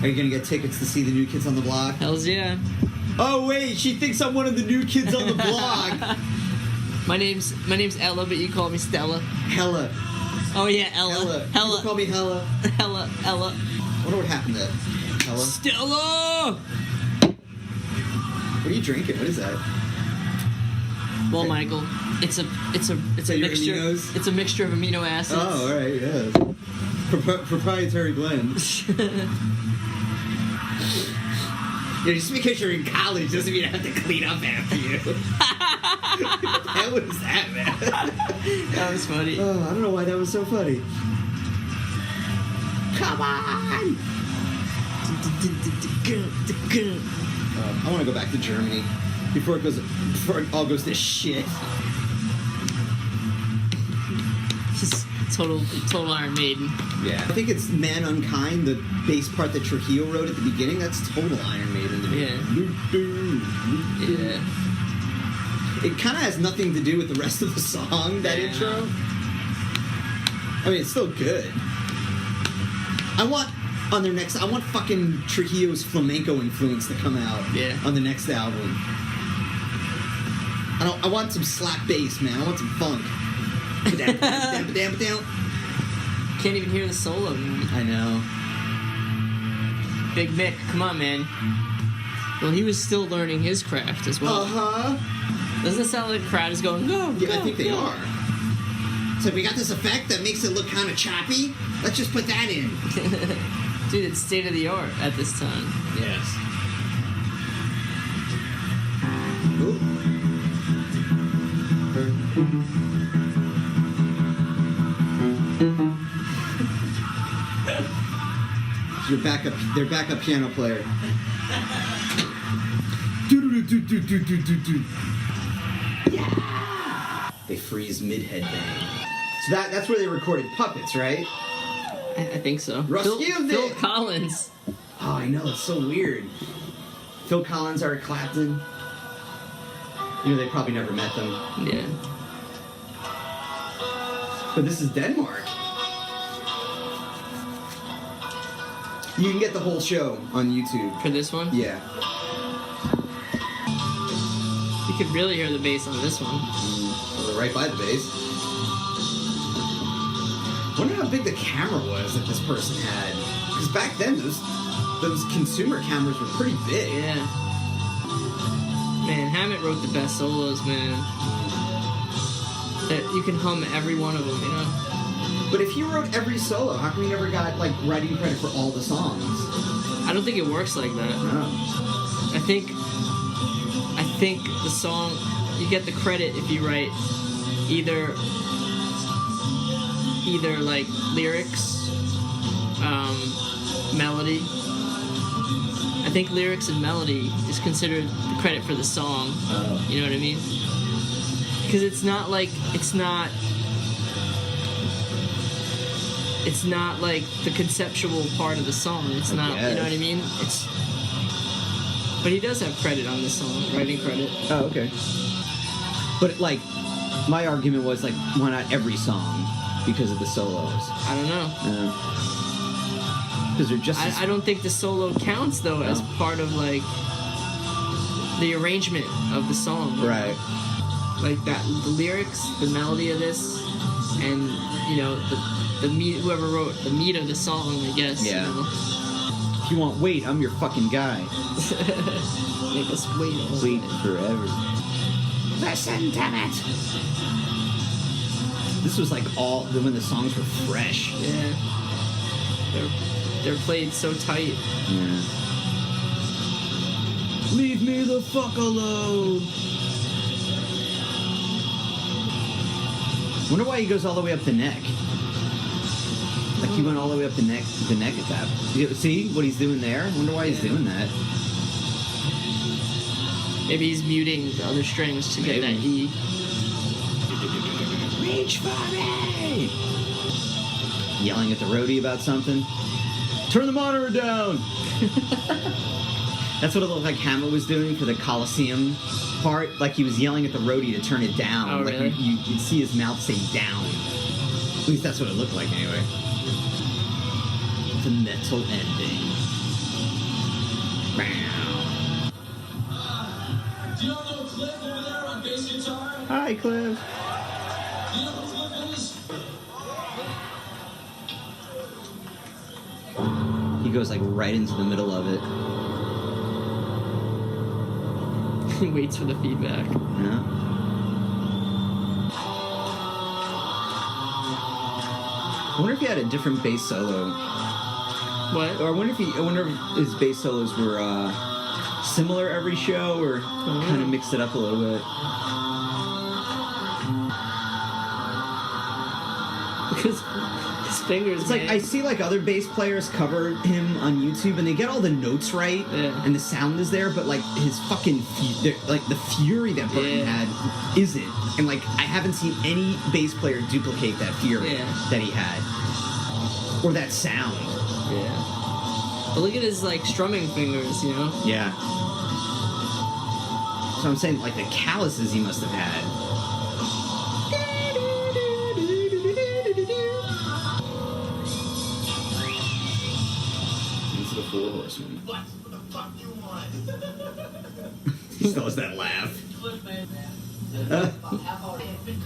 Are you gonna get tickets to see the New Kids on the Block? Hells yeah. Oh wait, she thinks I'm one of the New Kids on the Block. My name's Ella, but you call me Stella. Hella. Oh yeah, Ella. People call me Hella. Ella. I wonder what happened to Hella. Stella. What are you drinking? What is that? Well, Michael, it's a that your mixture. aminos? It's a mixture of amino acids. Oh, all right, yeah. Proprietary blend. Yeah, just because you're in college doesn't mean I have to clean up after you. What was that, man? That was funny. Oh, I don't know why that was so funny. Come on! I want to go back to Germany before it all goes to shit. Just total Iron Maiden. Yeah. I think it's Man Unkind, the bass part that Trujillo wrote at the beginning. That's total Iron Maiden to me. Yeah. It kind of has nothing to do with the rest of the song, that intro. I mean, it's still good. I want fucking Trujillo's flamenco influence to come out on the next album. I want some slap bass, man. I want some funk. Can't even hear the solo, man. I know. Big Mick, come on, man. Well, he was still learning his craft as well. Uh-huh. Doesn't it sound like the crowd is going, go, Yeah, go, I think they go. are. So we got this effect that makes it look kind of choppy. Let's just put that in. Dude, it's state of the art at this time. Yes. Ooh. Their backup piano player. Yeah. They freeze mid-head bang. So that's where they recorded Puppets, right? I think so. Roskilde. Phil Collins. Oh, I know, it's so weird. Phil Collins, Eric Clapton. You know, they probably never met them. Yeah. But this is Denmark. You can get the whole show on YouTube. For this one? Yeah. You could really hear the bass on this one. Well, they're right by the bass. Wonder how big the camera was that this person had. Because back then, those consumer cameras were pretty big. Yeah. Man, Hammett wrote the best solos, man. That you can hum every one of them, you know? But if he wrote every solo, how come he never got, like, writing credit for all the songs? I don't think it works like that. No. I think the song, you get the credit if you write either like lyrics, melody. I think lyrics and melody is considered the credit for the song. You know what I mean? Because it's not like the conceptual part of the song. It's not, you know what I mean? But he does have credit on this song, writing credit. Oh, okay. But, like, my argument was, like, why not every song? Because of the solos. I don't know. Because they're just... I don't think the solo counts, though, as part of, like, the arrangement of the song. Right. Like, the lyrics, the melody of this, and, you know, the meat, whoever wrote the meat of the song, I guess. Yeah. You know? If you want weight, I'm your fucking guy. Make us wait. Wait forever. Listen, damn it! This was like when the songs were fresh. Yeah. They're played so tight. Yeah. Leave me the fuck alone! Wonder why he goes all the way up the neck. Like he went all the way up the neck at that. See what he's doing there? Wonder why he's doing that. Maybe he's muting the other strings to get that E. Reach for me! Yelling at the roadie about something. Turn the monitor down! That's what it looked like Hammett was doing for the Coliseum part. Like he was yelling at the roadie to turn it down. Oh, like really? you'd see his mouth say down. At least that's what it looked like anyway. The metal ending. Do you know Cliff over there on bass guitar? Hi, Cliff. Do you know who Cliff is? He goes like right into the middle of it. He waits for the feedback. Yeah. wonder if he had a different bass solo. What? Or I wonder if his bass solos were similar every show, or kind of mixed it up a little bit. Because his fingers. It's like I see like other bass players cover him on YouTube, and they get all the notes right, and the sound is there, but like his fucking like the fury that Burton had isn't, and like I haven't seen any bass player duplicate that fury that he had, or that sound. Yeah. But look at his like strumming fingers, you know? Yeah. So I'm saying like the calluses he must have had. Into the Four Horsemen. What the fuck you want? He still has that laugh.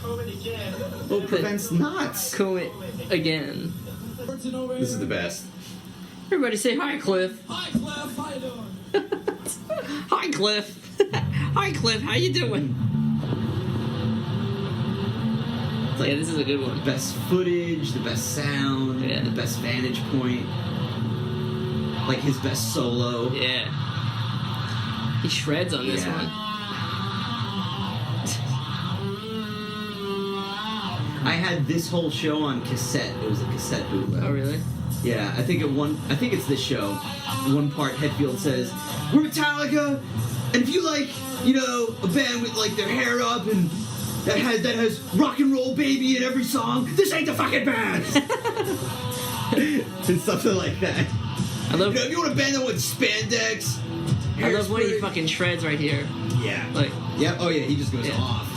Coming again. Well, prevents knots. Comb it again. This is the best. Everybody say hi, Cliff. Hi, Cliff. How you doing? Hi, Cliff. Hi, Cliff. How you doing? It's like, this is a good one. Best footage, the best sound, the best vantage point. Like his best solo. Yeah. He shreds on this one. I had this whole show on cassette. It was a cassette bootleg. Oh, really? Yeah, I think it's this show. One part, Hetfield says, "We're Metallica, and if you like, you know, a band with like their hair up and that has rock and roll baby in every song, this ain't the fucking band." And something like that. I love. You know, if you want a band that wants spandex. I love when he fucking shreds right here. Yeah. Like. Yeah. Oh yeah, he just goes off.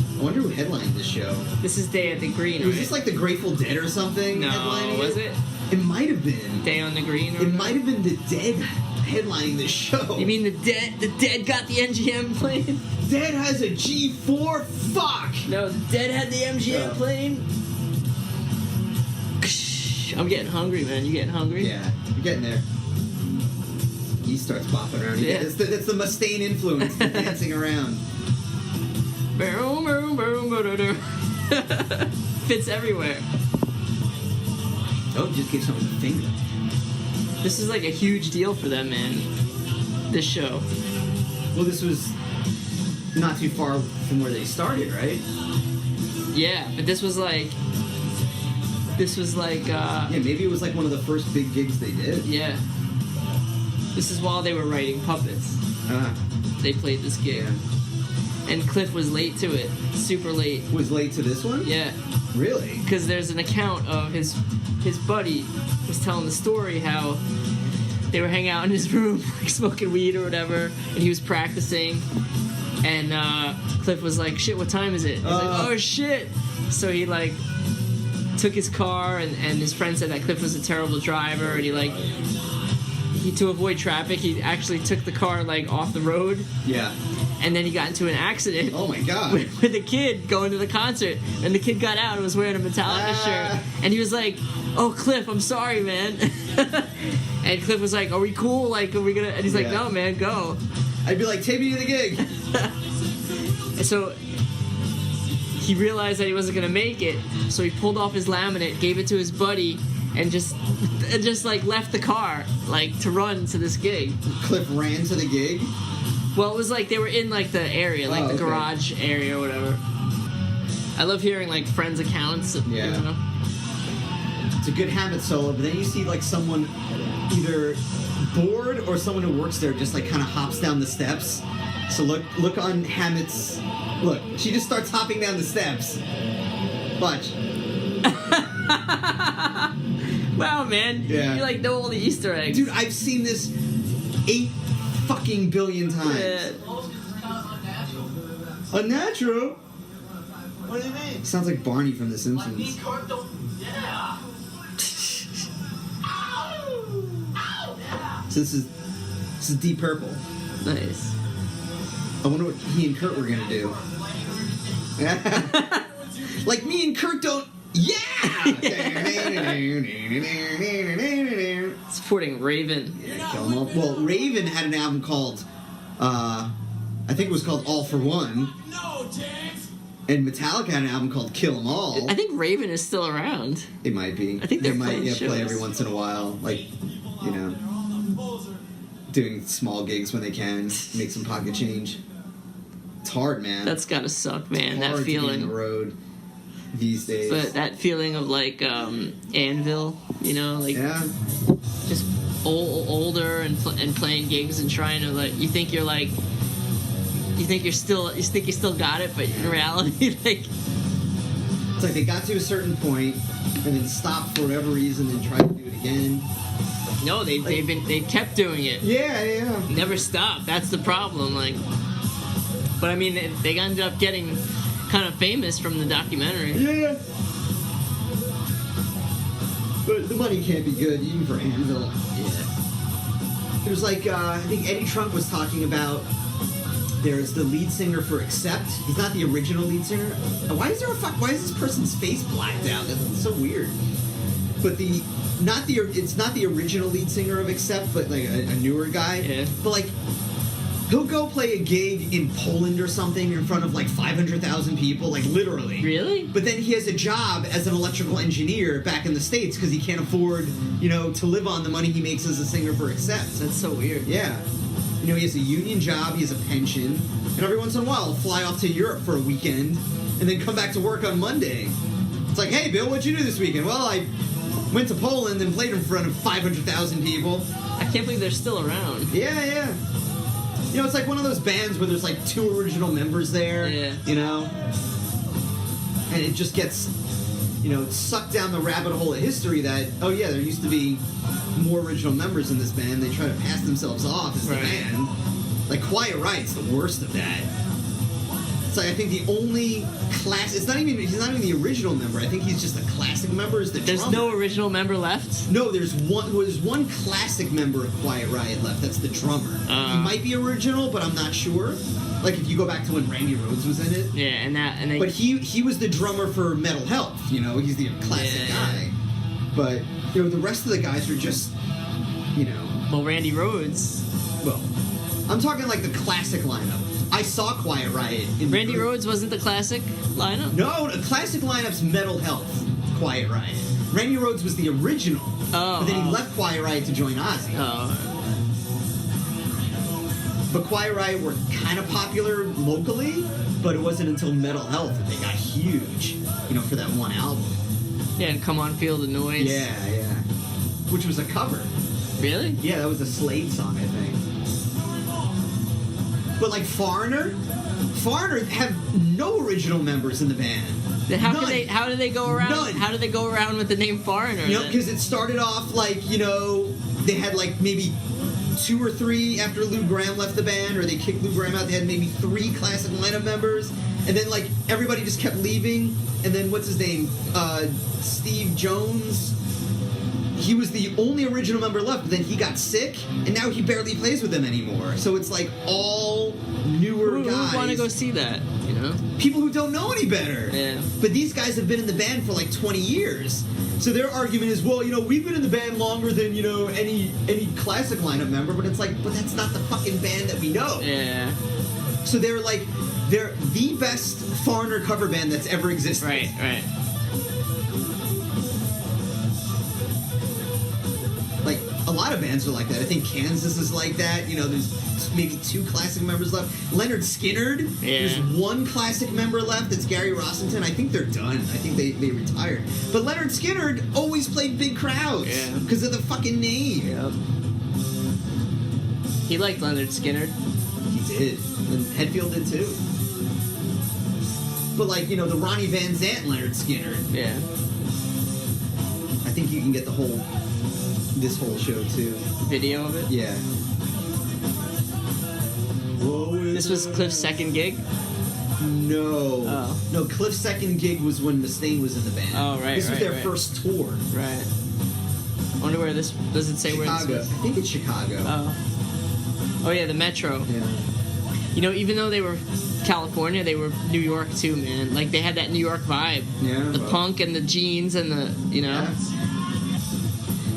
I wonder who headlined this show. This is Day at the Green, Was right? this like the Grateful Dead or something? No, headlining was it? It might have been. Day on the Green? Or It might have been the Dead headlining this show. You mean the Dead? The Dead got the MGM plane? Dead has a G4? Fuck! No, the Dead had the MGM plane? I'm getting hungry, man. You getting hungry? Yeah, you're getting there. He starts bopping around. Yeah. It's the Mustaine influence, the dancing around. Boom, boom, boom, boom, boom. Fits everywhere. Oh, just gives him the finger. This is like a huge deal for them, man. This show. Well, this was not too far from where they started, right? Yeah, but this was like. Yeah, maybe it was like one of the first big gigs they did. Yeah. This is while they were writing Puppets. They played this gig. Yeah. And Cliff was late to it. Super late. Was late to this one? Yeah. Really? Because there's an account of his buddy was telling the story how they were hanging out in his room, like smoking weed or whatever, and he was practicing. And Cliff was like, "Shit, what time is it?" He's like, "Oh shit!" So he like took his car, and his friend said that Cliff was a terrible driver, and he to avoid traffic, he actually took the car like off the road. Yeah. And then he got into an accident. Oh my god. With a kid going to the concert, and the kid got out and was wearing a Metallica shirt, and he was like, "Oh, Cliff, I'm sorry, man." And Cliff was like, "Are we cool? Like, are we gonna?" And he's like, "No, man, go." I'd be like, "Take me to the gig." And so he realized that he wasn't gonna make it, so he pulled off his laminate, gave it to his buddy, and just like left the car like to run to this gig. Cliff ran to the gig. Well, it was like they were in like the area, like the garage area or whatever. I love hearing like friends' accounts. Yeah. You know? It's a good Hammett solo, but then you see like someone either bored or someone who works there just like kind of hops down the steps. So look on Hammett's. Look, she just starts hopping down the steps. Watch. Wow, man. Yeah. You like know all the Easter eggs. Dude, I've seen this 8 fucking billion times. Yeah. Unnatural? What do you mean? Sounds like Barney from The Like Simpsons. me, Carto? Yeah. So this is Deep Purple. Nice. I wonder what he and Kurt were gonna do. Like me and Kurt don't. Yeah. Supporting Raven. Yeah, kill 'em all. Well, Raven had an album called, I think it was called All for One. No, James. And Metallica had an album called Kill 'Em All. I think Raven is still around. It might be. I think they they're might playing play every shows. once in a while, like, you know, doing small gigs when they can, make some pocket change. It's hard, man. That's gotta suck, man. It's That hard to be on the feeling. road these days. But that feeling of like Anvil, you know, like yeah, just older and playing gigs and trying to like you think you still got it, but in reality, like it's like they got to a certain point and then stopped for whatever reason and tried to do it again. no, they kept doing it. Yeah. Never stopped. That's the problem. Like, but I mean, they ended up getting kind of famous from the documentary. Yeah. But the money can't be good, even for Anvil. Yeah. It was like, I think Eddie Trunk was talking about, there's the lead singer for Accept. He's not the original lead singer. Why is this person's face blacked out? That's so weird. But it's not the original lead singer of Accept, but like a newer guy. Yeah. But like, he'll go play a gig in Poland or something in front of like 500,000 people, like literally. Really? But then he has a job as an electrical engineer back in the States because he can't afford, to live on the money he makes as a singer for Accept. That's so weird. Yeah. He has a union job, he has a pension, and every once in a while he'll fly off to Europe for a weekend and then come back to work on Monday. It's like, hey, Bill, what'd you do this weekend? Well, I went to Poland and played in front of 500,000 people. I can't believe they're still around. Yeah. It's like one of those bands where there's like 2 original members there. Yeah. And it just gets, sucked down the rabbit hole of history that, oh yeah, there used to be more original members in this band. They try to pass themselves off as the Right. band. Like Quiet Right's the worst of that. It's like I think the only he's not even the original member. I think he's just a classic member. Is the There's drummer. no original member left? No, there's one classic member of Quiet Riot left. That's the drummer. He might be original, but I'm not sure. Like if you go back to when Randy Rhoads was in it. Yeah, and they But he was the drummer for Metal Health. He's the classic guy. But the rest of the guys are just, well, Randy Rhoads. well, I'm talking like the classic lineup. I saw Quiet Riot. Randy Rhoads wasn't the classic lineup? No, the classic lineup's Metal Health, Quiet Riot. Randy Rhoads was the original. Oh. But then he left Quiet Riot to join Ozzy. Oh. But Quiet Riot were kind of popular locally, but it wasn't until Metal Health that they got huge, for that one album. Yeah, and Come On Feel the Noise. Yeah. Which was a cover. Really? Yeah, that was a Slade song, I think. But like Foreigner have no original members in the band. Then how None. do they go around? None. How do they go around with the name Foreigner? then? Because it started off like, they had like maybe 2 or 3 after Lou Gramm left the band, or they kicked Lou Gramm out. They had maybe 3 classic lineup members, and then like everybody just kept leaving. And then what's his name? Steve Jones. He was the only original member left, but then he got sick, and now he barely plays with them anymore. So it's like all newer Who guys. would want to go see that? People who don't know any better. Yeah. But these guys have been in the band for like 20 years. So their argument is, well, we've been in the band longer than, any classic lineup member, but it's like, but that's not the fucking band that we know. Yeah. So they're the best Foreigner cover band that's ever existed. Right. Like, a lot of bands are like that. I think Kansas is like that. There's maybe 2 classic members left. Leonard Skinner, there's 1 classic member left. That's Gary Rossington. I think they're done. I think they retired. But Leonard Skinner always played big crowds. Yeah. Because of the fucking name. Yep. He liked Leonard Skinner. He did. And Hetfield did too. But like, the Ronnie Van Zant Leonard Skinner. Yeah. I think you can get this whole show too. Video of it. Yeah. This was Cliff's second gig. No. Oh. No, Cliff's second gig was when Mustaine was in the band. Oh, right, This was their right. first tour. Right. I wonder where this... Does it say Chicago. where this I was? think it's Chicago. Oh, yeah, the Metro. Yeah. Even though they were California, they were New York too, man. Like, they had that New York vibe. Yeah. The punk and the jeans and the, Yeah.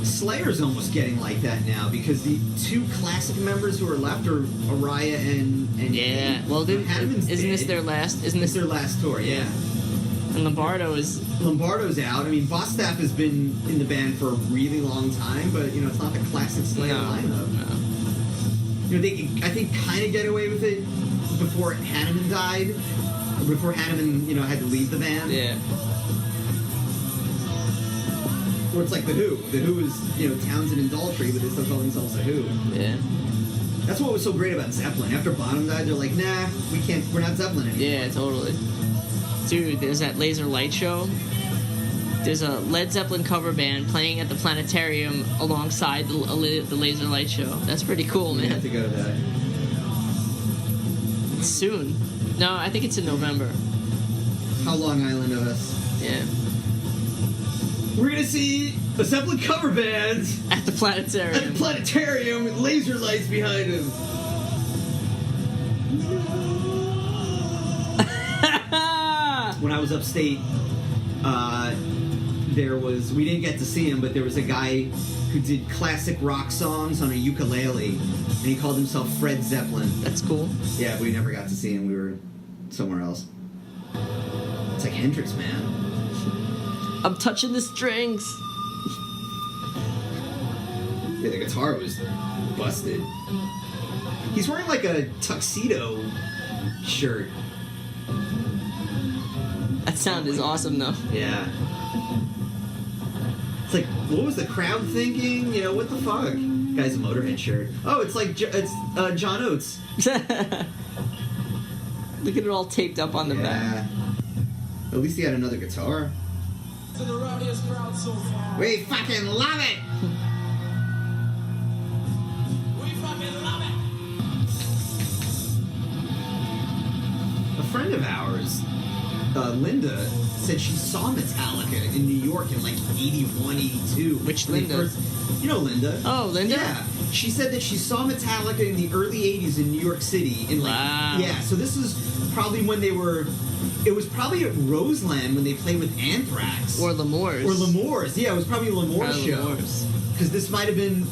Slayer's almost getting like that now because the 2 classic members who are left are Araya and And Yeah. Well, Hanneman's isn't this dead. their last? Isn't It's this their last tour, yeah. And Lombardo is. Lombardo's out. I mean, Bostaph has been in the band for a really long time, but you know, it's not the classic Slayer lineup. No. You know, they could, I think, kind of get away with it before Hanneman died, or before Hanneman, you know, had to leave the band. Yeah. Or it's like The Who. The Who is, you know, Townsend and Daltrey, but they still call themselves The Who. Yeah. That's what was so great about Zeppelin. After Bonham died, they're like, nah, we're not Zeppelin anymore. Yeah, totally. Dude, there's that Laser Light Show. There's a Led Zeppelin cover band playing at the Planetarium alongside the Laser Light Show. That's pretty cool, We man. have to go to that. It's soon. No, I think it's in November. How Long Island of us. Yeah. We're gonna see a Zeppelin cover band At the at the Planetarium. planetarium with laser lights behind them. When I was upstate, we didn't get to see him, but there was a guy who did classic rock songs on a ukulele, and he called himself Fred Zeppelin. That's cool. Yeah, we never got to see him. We were somewhere else. It's like Hendrix, man. I'm touching the strings. Yeah, the guitar was busted. He's wearing like a tuxedo shirt. That sound is awesome, though. Yeah. It's like, what was the crowd thinking? You know, what the fuck? Guy's a Motorhead shirt. Oh, it's like John Oates. Look at it all taped up on the back. Yeah. At least he had another guitar. To the rowdiest crowd so far. We fucking love it! We fucking love it. A friend of ours, Linda, said she saw Metallica in New York in like 81, 82. Which When they Linda? you know Linda. Oh, Linda? Yeah. She said that she saw Metallica in the early 80s in New York City. In like, Wow. Yeah, so this is probably when they were... It was probably at Roseland when they played with Anthrax. Or L'Amour's. Or L'Amour's. Yeah, it was probably L'Amour's Probably show. L'Amour's. Because this might have been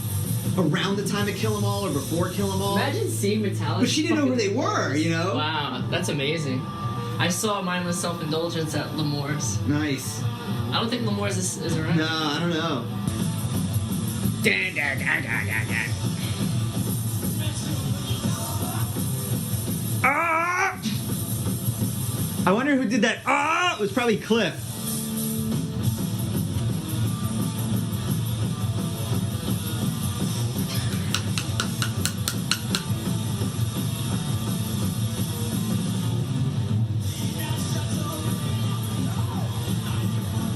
around the time of Kill 'Em All or before Kill 'Em All. Imagine seeing Metallica. But she didn't know who they were, you know? Wow, that's amazing. I saw Mindless Self-Indulgence at L'Amour's. Nice. I don't think L'Amour's is around. No, I don't know. Ah! I wonder who did that. Ah! It was probably Cliff.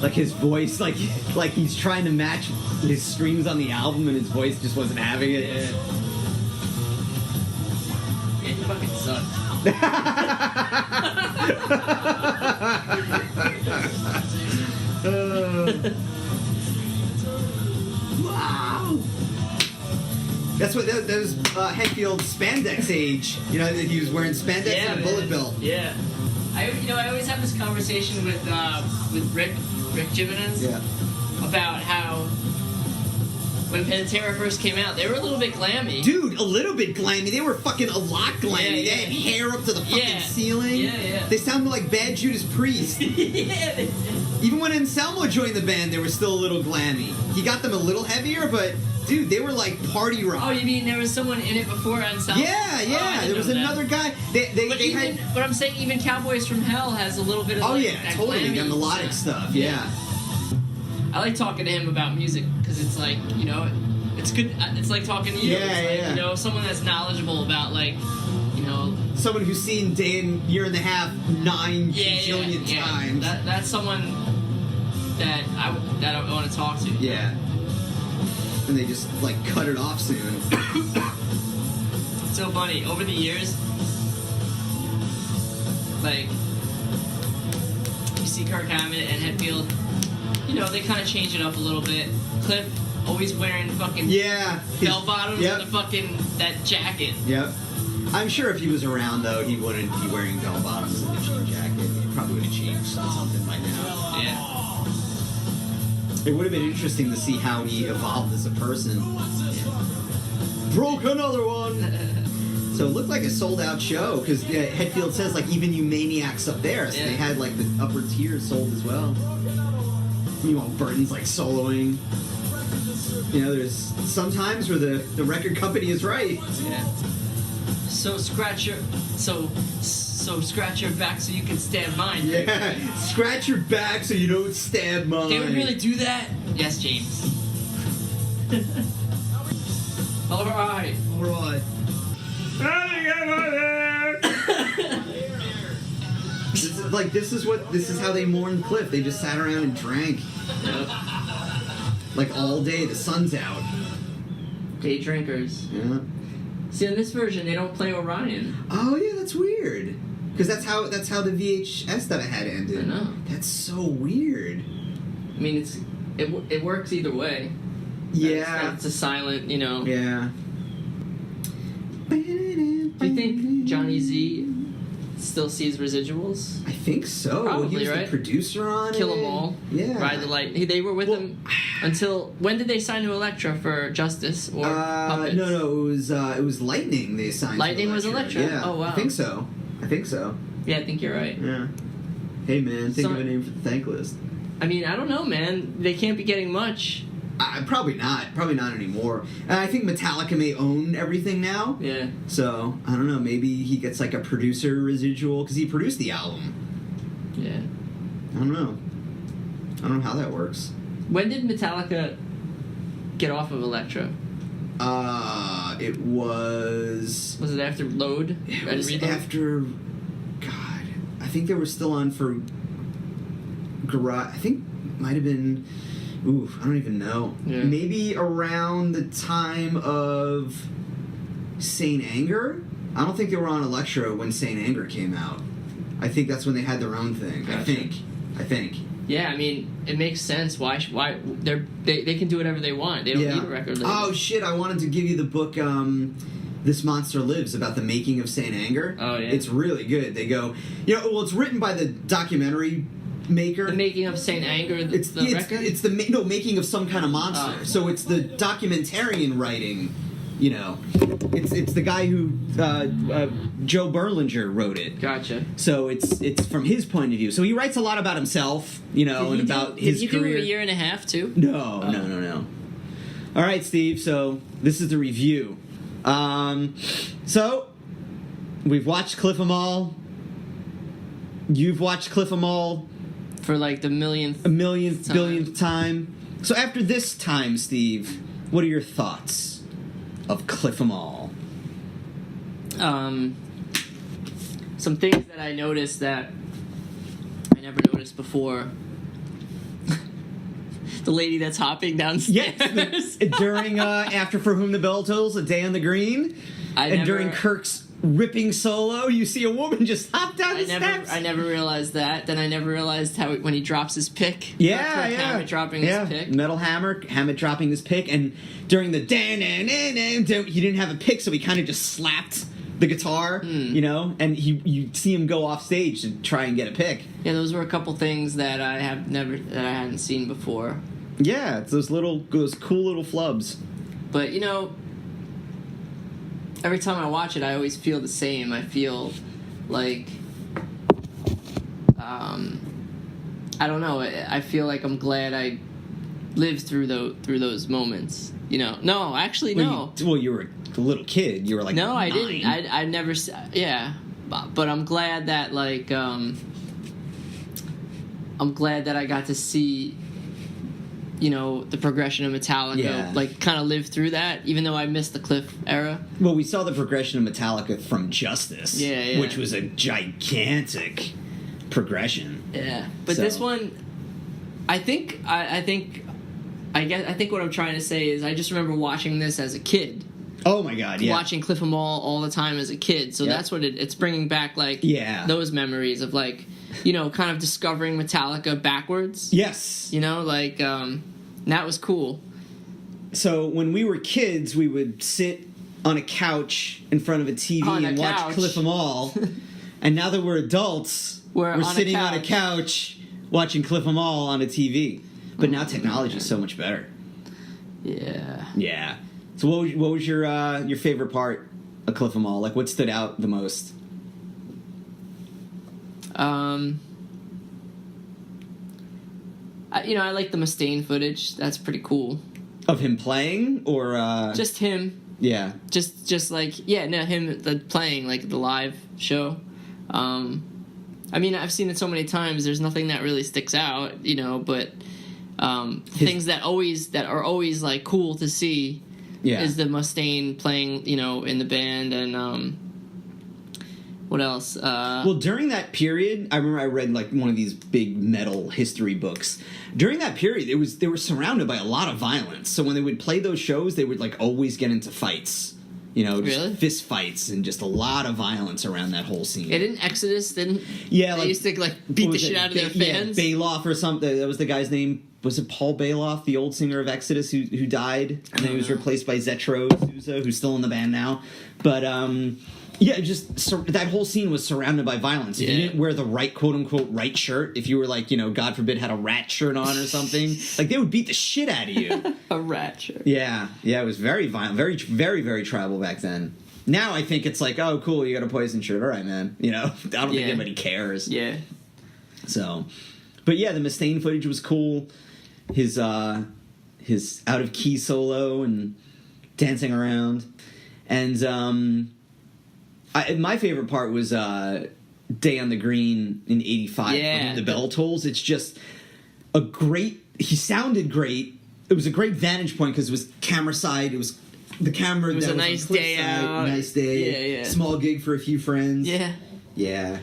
Like his voice, like he's trying to match his strings on the album, and his voice just wasn't having it. Yeah, you fucking suck. Wow. That's what that was Hetfield's spandex age. You know, that he was wearing spandex and a bullet bill. Yeah. I always have this conversation with Rick Jimenez Yeah. about how when Pantera first came out, they were a little bit glammy. Dude, a little bit glammy. They were fucking a lot glammy. Yeah, They had yeah. hair up to the fucking Yeah. ceiling. Yeah. They sounded like Bad Judas Priest. Yeah, they did. Even when Anselmo joined the band, they were still a little glammy. He got them a little heavier, but dude, they were like party rock. Oh, you mean there was someone in it before Anselmo? Yeah, Oh, I yeah. didn't There was know that. another guy. They But had. I'm saying even Cowboys from Hell has a little bit of Oh like, yeah, that totally. glammy That melodic stuff. Yeah. I like talking to him about music because it's like, you know, it's good. It's like talking to you. Yeah, it's like, yeah. You know, someone that's knowledgeable about like, you know. Someone who's seen day and year and a half 9 gajillion times. That's someone that I want to talk to. Yeah. And they just like cut it off soon. It's so funny. Over the years, like, you see Kirk Hammett and Hetfield, you know, they kind of change it up a little bit. Cliff always wearing fucking Yeah. bell bottoms Yep. and the fucking that jacket. Yep. I'm sure if he was around though, he wouldn't be wearing bell bottoms and a jean jacket. He probably would have changed something by now. Yeah. It would have been interesting to see how he evolved as a person. Broke another one. So So it looked like a sold-out show, because Hetfield says, like, even you maniacs up there, so they had, like, the upper tiers sold as well. Meanwhile, Burton's, like, soloing. You know, there's some times where the record company is right. Yeah. So scratch your back so you can stab mine. Yeah, scratch your back so you don't stab mine. They would really do that? Yes, James. All right. This is how they mourned Cliff. They just sat around and drank. Yep. Like all day, the sun's out. Day drinkers. Yeah. See, in this version, they don't play Orion. Oh yeah, that's weird. Because that's how the VHS that I had ended. I know. That's so weird. I mean, it works either way. Yeah. It's a silent, you know. Yeah. Do you think Johnny Z still sees residuals? I think so. Probably, he was right? the producer on Kill it. 'Em All. Yeah. Ride the Light. They were with him until when did they sign to Elektra for Justice or Puppets? No, it was Lightning they signed. Lightning to was Elektra? Yeah. Oh, wow. I think so. Yeah, I think you're right. Yeah. Hey man, think of a name for the thank list. I mean, I don't know, man. They can't be getting much. Probably not anymore. I think Metallica may own everything now. Yeah. So I don't know. Maybe he gets like a producer residual because he produced the album. Yeah. I don't know how that works. When did Metallica get off of Elektra? It was. Was it after Load? It and was Reload? after. God, I think they were still on for. Garage. I think it might have been. Ooh, I don't even know. Yeah. Maybe around the time of Saint Anger. I don't think they were on Elektra when Saint Anger came out. I think that's when they had their own thing. Gotcha. I think. Yeah, I mean, it makes sense. Why they can do whatever they want. They don't need a record label. Oh shit! I wanted to give you the book. This Monster Lives, about the making of Saint Anger. Oh yeah, it's really good. They go, it's written by the documentary maker. The making of Saint Anger. It's the record. It's the making of some kind of monster. Oh. So it's the documentarian writing. You know, it's the guy who Joe Berlinger wrote it. Gotcha. So it's from his point of view. So he writes a lot about himself, and about his career. Did career. you do a year and a half too? No. All right, Steve. So this is the review. So we've watched Cliff 'Em All. You've watched Cliff 'Em All for like the millionth billionth time. So after this time, Steve, what are your thoughts of Cliff 'Em All? Some things that I noticed that I never noticed before. The lady that's hopping downstairs. Yes, during after For Whom the Bell Tolls, A Day on the Green, during Kirk's ripping solo, you see a woman just hop down the steps. I never realized that. Then I never realized how when he drops his pick. Yeah. Hammett dropping his pick. Metal Hammer, Hammett dropping his pick, and during the he didn't have a pick, so he kind of just slapped the guitar, and you see him go off stage to try and get a pick. Yeah, those were a couple things that I hadn't seen before. Yeah, it's those cool little flubs. But every time I watch it, I always feel the same. I feel like, I don't know. I feel like I'm glad I lived through those moments. No, actually, no. You were a little kid. You were like, no, 9. I didn't. I never. Yeah, but I'm glad that I'm glad that I got to see. The progression of Metallica, kind of live through that, even though I missed the Cliff era. Well, we saw the progression of Metallica from Justice, yeah. which was a gigantic progression. Yeah, but this one, I think what I'm trying to say is I just remember watching this as a kid. Oh my god, yeah. Watching Cliff 'Em All the time as a kid, so that's what it's bringing back, those memories of kind of discovering Metallica backwards. Yes. That was cool. So when we were kids, we would sit on a couch in front of a TV and watch Cliff 'Em All. And now that we're adults, we're sitting on a couch watching Cliff 'Em All on a TV. But now technology is so much better. Yeah. Yeah. So what was your favorite part a Cliff 'Em All? Like, what stood out the most? I like the Mustaine footage. That's pretty cool. Of him playing, or Just him. yeah, Just like him playing like the live show. I mean, I've seen it so many times. There's nothing that really sticks out, but things that are always like cool to see is the Mustaine playing, in the band, and what else? Well, during that period, I remember I read like one of these big metal history books. During that period, they were surrounded by a lot of violence. So when they would play those shows, they would like always get into fights. Just Really? fist fights and just a lot of violence around that whole scene. Didn't Exodus they like, used to like beat what the was shit it? out of their fans? Bailoff or something. That was the guy's name. Was it Paul Bailoff, the old singer of Exodus, who died? And then he was replaced by Zetro Souza, who's still in the band now. But that whole scene was surrounded by violence. If you didn't wear the right, quote unquote, right shirt, if you were like, God forbid, had a rat shirt on or something, like they would beat the shit out of you. A rat shirt. Yeah, it was very violent, very, very, very tribal back then. Now I think it's like, oh, cool, you got a Poison shirt, all right, man. I don't think anybody cares. Yeah. So, but yeah, the Mustaine footage was cool. His out of key solo and dancing around, and my favorite part was Day on the Green in '85. Yeah, the bell tolls. It's just a great. He sounded great. It was a great vantage point because it was camera side. It was the camera. It was that a was nice on Cliff's day side, out. Nice day. Yeah. Small gig for a few friends. Yeah.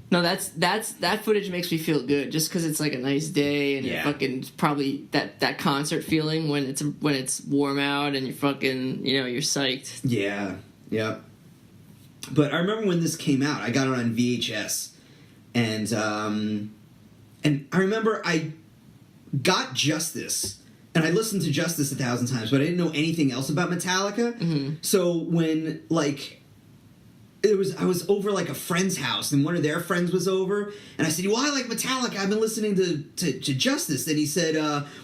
No, that footage makes me feel good just because it's like a nice day and you're fucking probably that concert feeling when it's warm out and you're fucking you're psyched. Yeah. But I remember when this came out, I got it on VHS, and I remember I got Justice, and I listened to Justice 1,000 times, but I didn't know anything else about Metallica. Mm-hmm. So when I was over like a friend's house, and one of their friends was over, and I said, "Well, I like Metallica. I've been listening to Justice." And he said,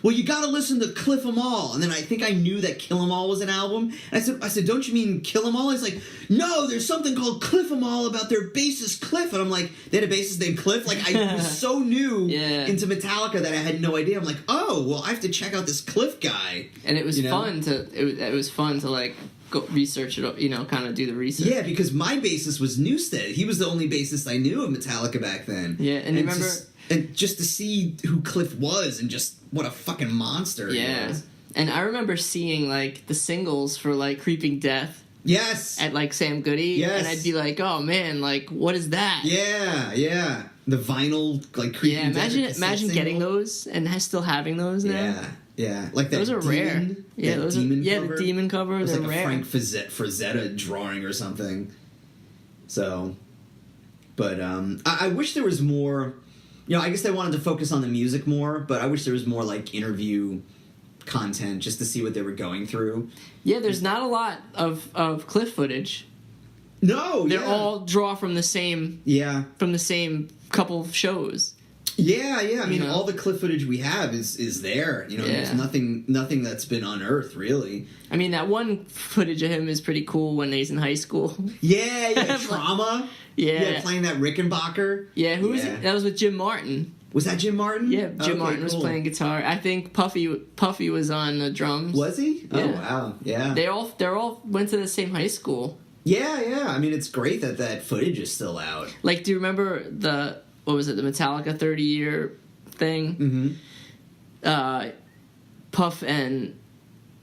"Well, you got to listen to Cliff 'Em All." And then I think I knew that Kill 'Em All was an album, and I said, "Don't you mean Kill 'Em All?" He's like, "No, there's something called Cliff 'Em All about their bassist Cliff." And I'm like, "They had a bassist named Cliff?" Like I was so new into Metallica that I had no idea. I'm like, "Oh, well, I have to check out this Cliff guy." And it was fun it was fun to like go research it, kind of do the research. Yeah, because my bassist was Newstead. He was the only bassist I knew of Metallica back then. Yeah, and you remember... And just to see who Cliff was and just what a fucking monster he was. And I remember seeing, like, the singles for, like, Creeping Death. Yes! At, like, Sam Goody. Yes. And I'd be like, oh, man, like, what is that? Yeah. The vinyl, like, Creeping Death. Yeah, imagine getting those and still having those now. Yeah, like that. Those are rare. Yeah, those demon cover. The demon cover. It was they're like a rare. Frank Frazetta drawing or something. So, but I wish there was more. I guess they wanted to focus on the music more, but I wish there was more like interview content just to see what they were going through. Yeah, there's not a lot of Cliff footage. No, they're all draw from the same. Yeah, from the same couple of shows. Yeah. I mean, all the Cliff footage we have is there. There's nothing that's been unearthed, really. I mean, that one footage of him is pretty cool when he's in high school. Yeah, Trauma. Yeah, playing that Rickenbacker. Yeah, who was it? That was with Jim Martin. Was that Jim Martin? Yeah, Jim Martin was playing guitar. I think Puffy was on the drums. Was he? Yeah. Oh wow, yeah. They all went to the same high school. Yeah. I mean, it's great that footage is still out. Like, do you remember the Metallica 30-year thing? Mm-hmm. Puff and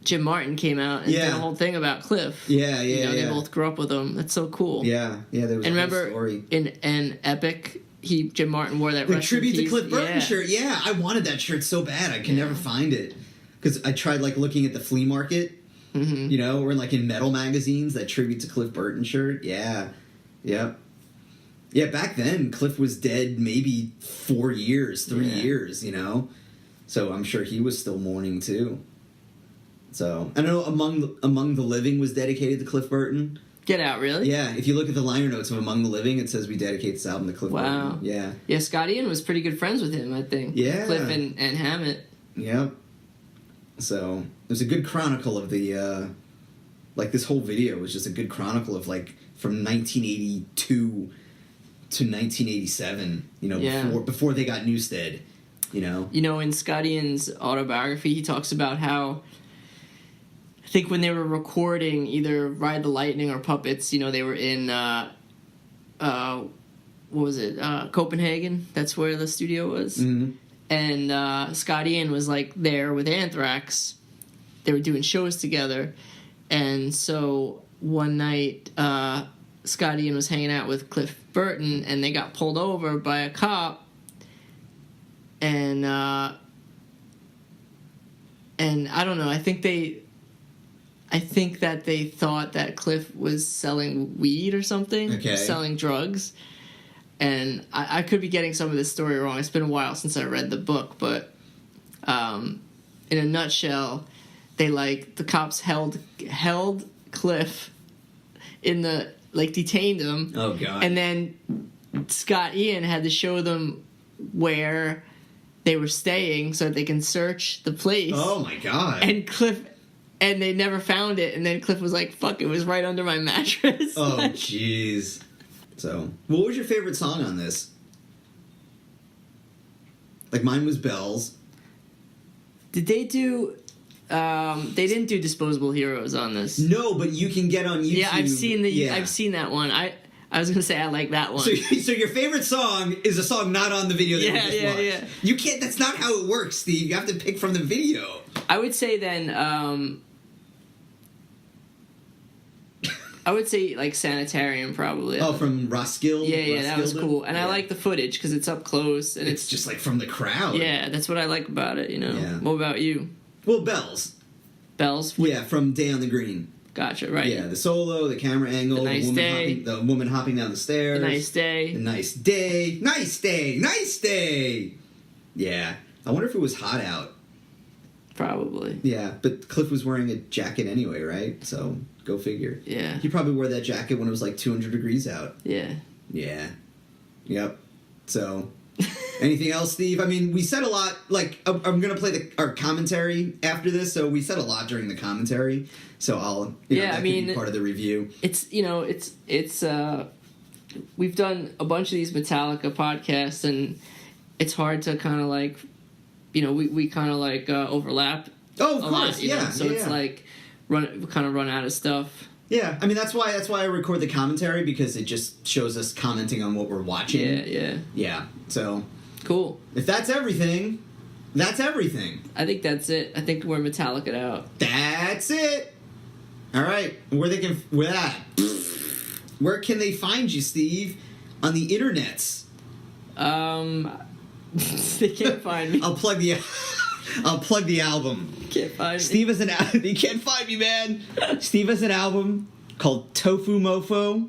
Jim Martin came out and did a whole thing about Cliff. Yeah. They both grew up with him. That's so cool. Yeah. There was a whole story. In Epic, Jim Martin wore that the tribute to Cliff Burton yeah. shirt. Yeah, I wanted that shirt so bad. I can never find it because I tried like looking at the flea market. Mm-hmm. Or like in metal magazines, that tribute to Cliff Burton shirt. Yeah. Yep. Yeah, back then Cliff was dead maybe 3 years, so I'm sure he was still mourning too. So I know Among the Living was dedicated to Cliff Burton. Get out, really? Yeah, if you look at the liner notes of Among the Living, it says we dedicate this album to Cliff Burton. Yeah. Yeah, Scott Ian was pretty good friends with him, I think. Yeah. Cliff and Hammett. Yep. So it was a good chronicle of the Like, this whole video was just a good chronicle of, like, from 1982 to 1987, you know, Yeah. before they got Newstead, you know? You know, in Scott Ian's autobiography, he talks about how, I think when they were recording either Ride the Lightning or Puppets, you know, they were in, what was it, Copenhagen? That's where the studio was. Mm-hmm. And Scott Ian was, like, there with Anthrax. They were doing shows together. And so one night, Scott Ian was hanging out with Cliff Burton, and they got pulled over by a cop. And I don't know. I think that they thought that Cliff was selling weed or something, Okay. selling drugs. And I could be getting some of this story wrong. It's been a while since I read the book, but in a nutshell, the cops held Cliff in the, like, detained him. Oh, God. And then Scott Ian had to show them where they were staying so that they can search the place. Oh, my God. And they never found it. And then Cliff was like, fuck, it was right under my mattress. Oh, jeez. So, what was your favorite song on this? Like, mine was Bells. Did they do... they didn't do Disposable Heroes on this. No, but you can get on YouTube. Yeah, I've seen Yeah. I've seen that one. I was gonna say I like that one. So your favorite song is a song not on the video that we Yeah, just yeah, watched. yeah. You can't. That's not how it works, Steve. You have to pick from the video. I would say then, I would say like Sanitarium probably. Oh, from Roskilde. Yeah, that was Roskilde? cool, and I Yeah. like the footage because it's up close and It's just like from the crowd. yeah, that's what I like about it. You know. Yeah. What about you? Well, Bells. Bells. Yeah, from Day on the Green. Gotcha. Right. Yeah, the solo, the camera angle, The Nice Day. the woman hopping down the stairs. The Nice Day. The nice day. Nice day. Nice day. Yeah. I wonder if it was hot out. Probably. Yeah, but Cliff was wearing a jacket anyway, right? So, go figure. Yeah. He probably wore that jacket when it was like 200 degrees out. Yeah. Yeah. Yep. So, anything else, Steve? I mean, we said a lot. Like, I'm going to play our commentary after this, so we said a lot during the commentary. So, I'll, Yeah, that I could mean, be part of the review. It's we've done a bunch of these Metallica podcasts, and it's hard to kind of like, we kind of like overlap. Oh, of a course, lot, yeah. So yeah, it's yeah. like we kind of run out of stuff. Yeah, I mean, that's why I record the commentary, because it just shows us commenting on what we're watching. Yeah. Yeah, so Cool. if that's everything, that's everything. I think that's it. I think we're Metallica out. That's it. All right, where can they find you, Steve? On the internets. They can't find me. I'll plug the album. Can't find me. Steve has an album. You can't find me, man. Steve has an album called Tofu Mofo.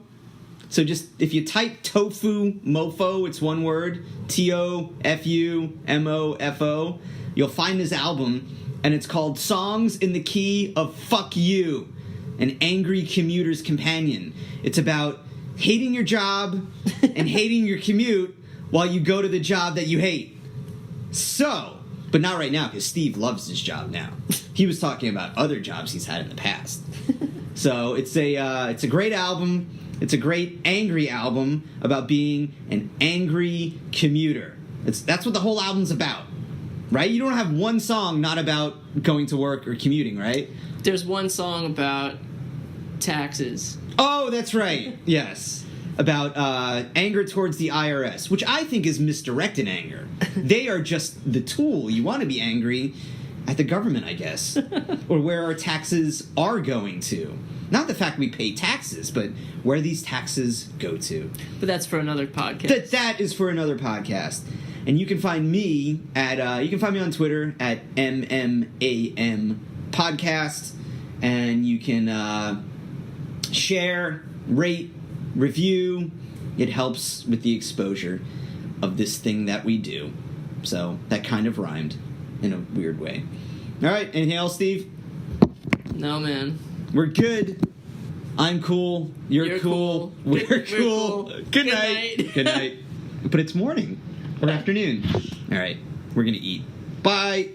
So just, if you type Tofu Mofo, it's one word, TOFUMOFO, you'll find his album, and it's called Songs in the Key of Fuck You, an angry commuter's companion. It's about hating your job and hating your commute while you go to the job that you hate. So, but not right now, because Steve loves his job now. He was talking about other jobs he's had in the past. So it's a great album. It's a great angry album about being an angry commuter. That's what the whole album's about, right? You don't have one song not about going to work or commuting, right? There's one song about taxes. Oh, that's right. Yes. About anger towards the IRS, which I think is misdirected anger. They are just the tool. You want to be angry at the government, I guess, or where our taxes are going to. Not the fact we pay taxes, but where these taxes go to. But that's for another podcast. That is for another podcast. And you can find me at, you can find me on Twitter at MMAM Podcast. And you can share, rate, review. It helps with the exposure of this thing that we do. So that kind of rhymed in a weird way. All right, anything else, Steve? No, man. We're good. I'm cool. You're cool. We're cool. Good night. Good night. But it's morning or afternoon. All right, we're going to eat. Bye.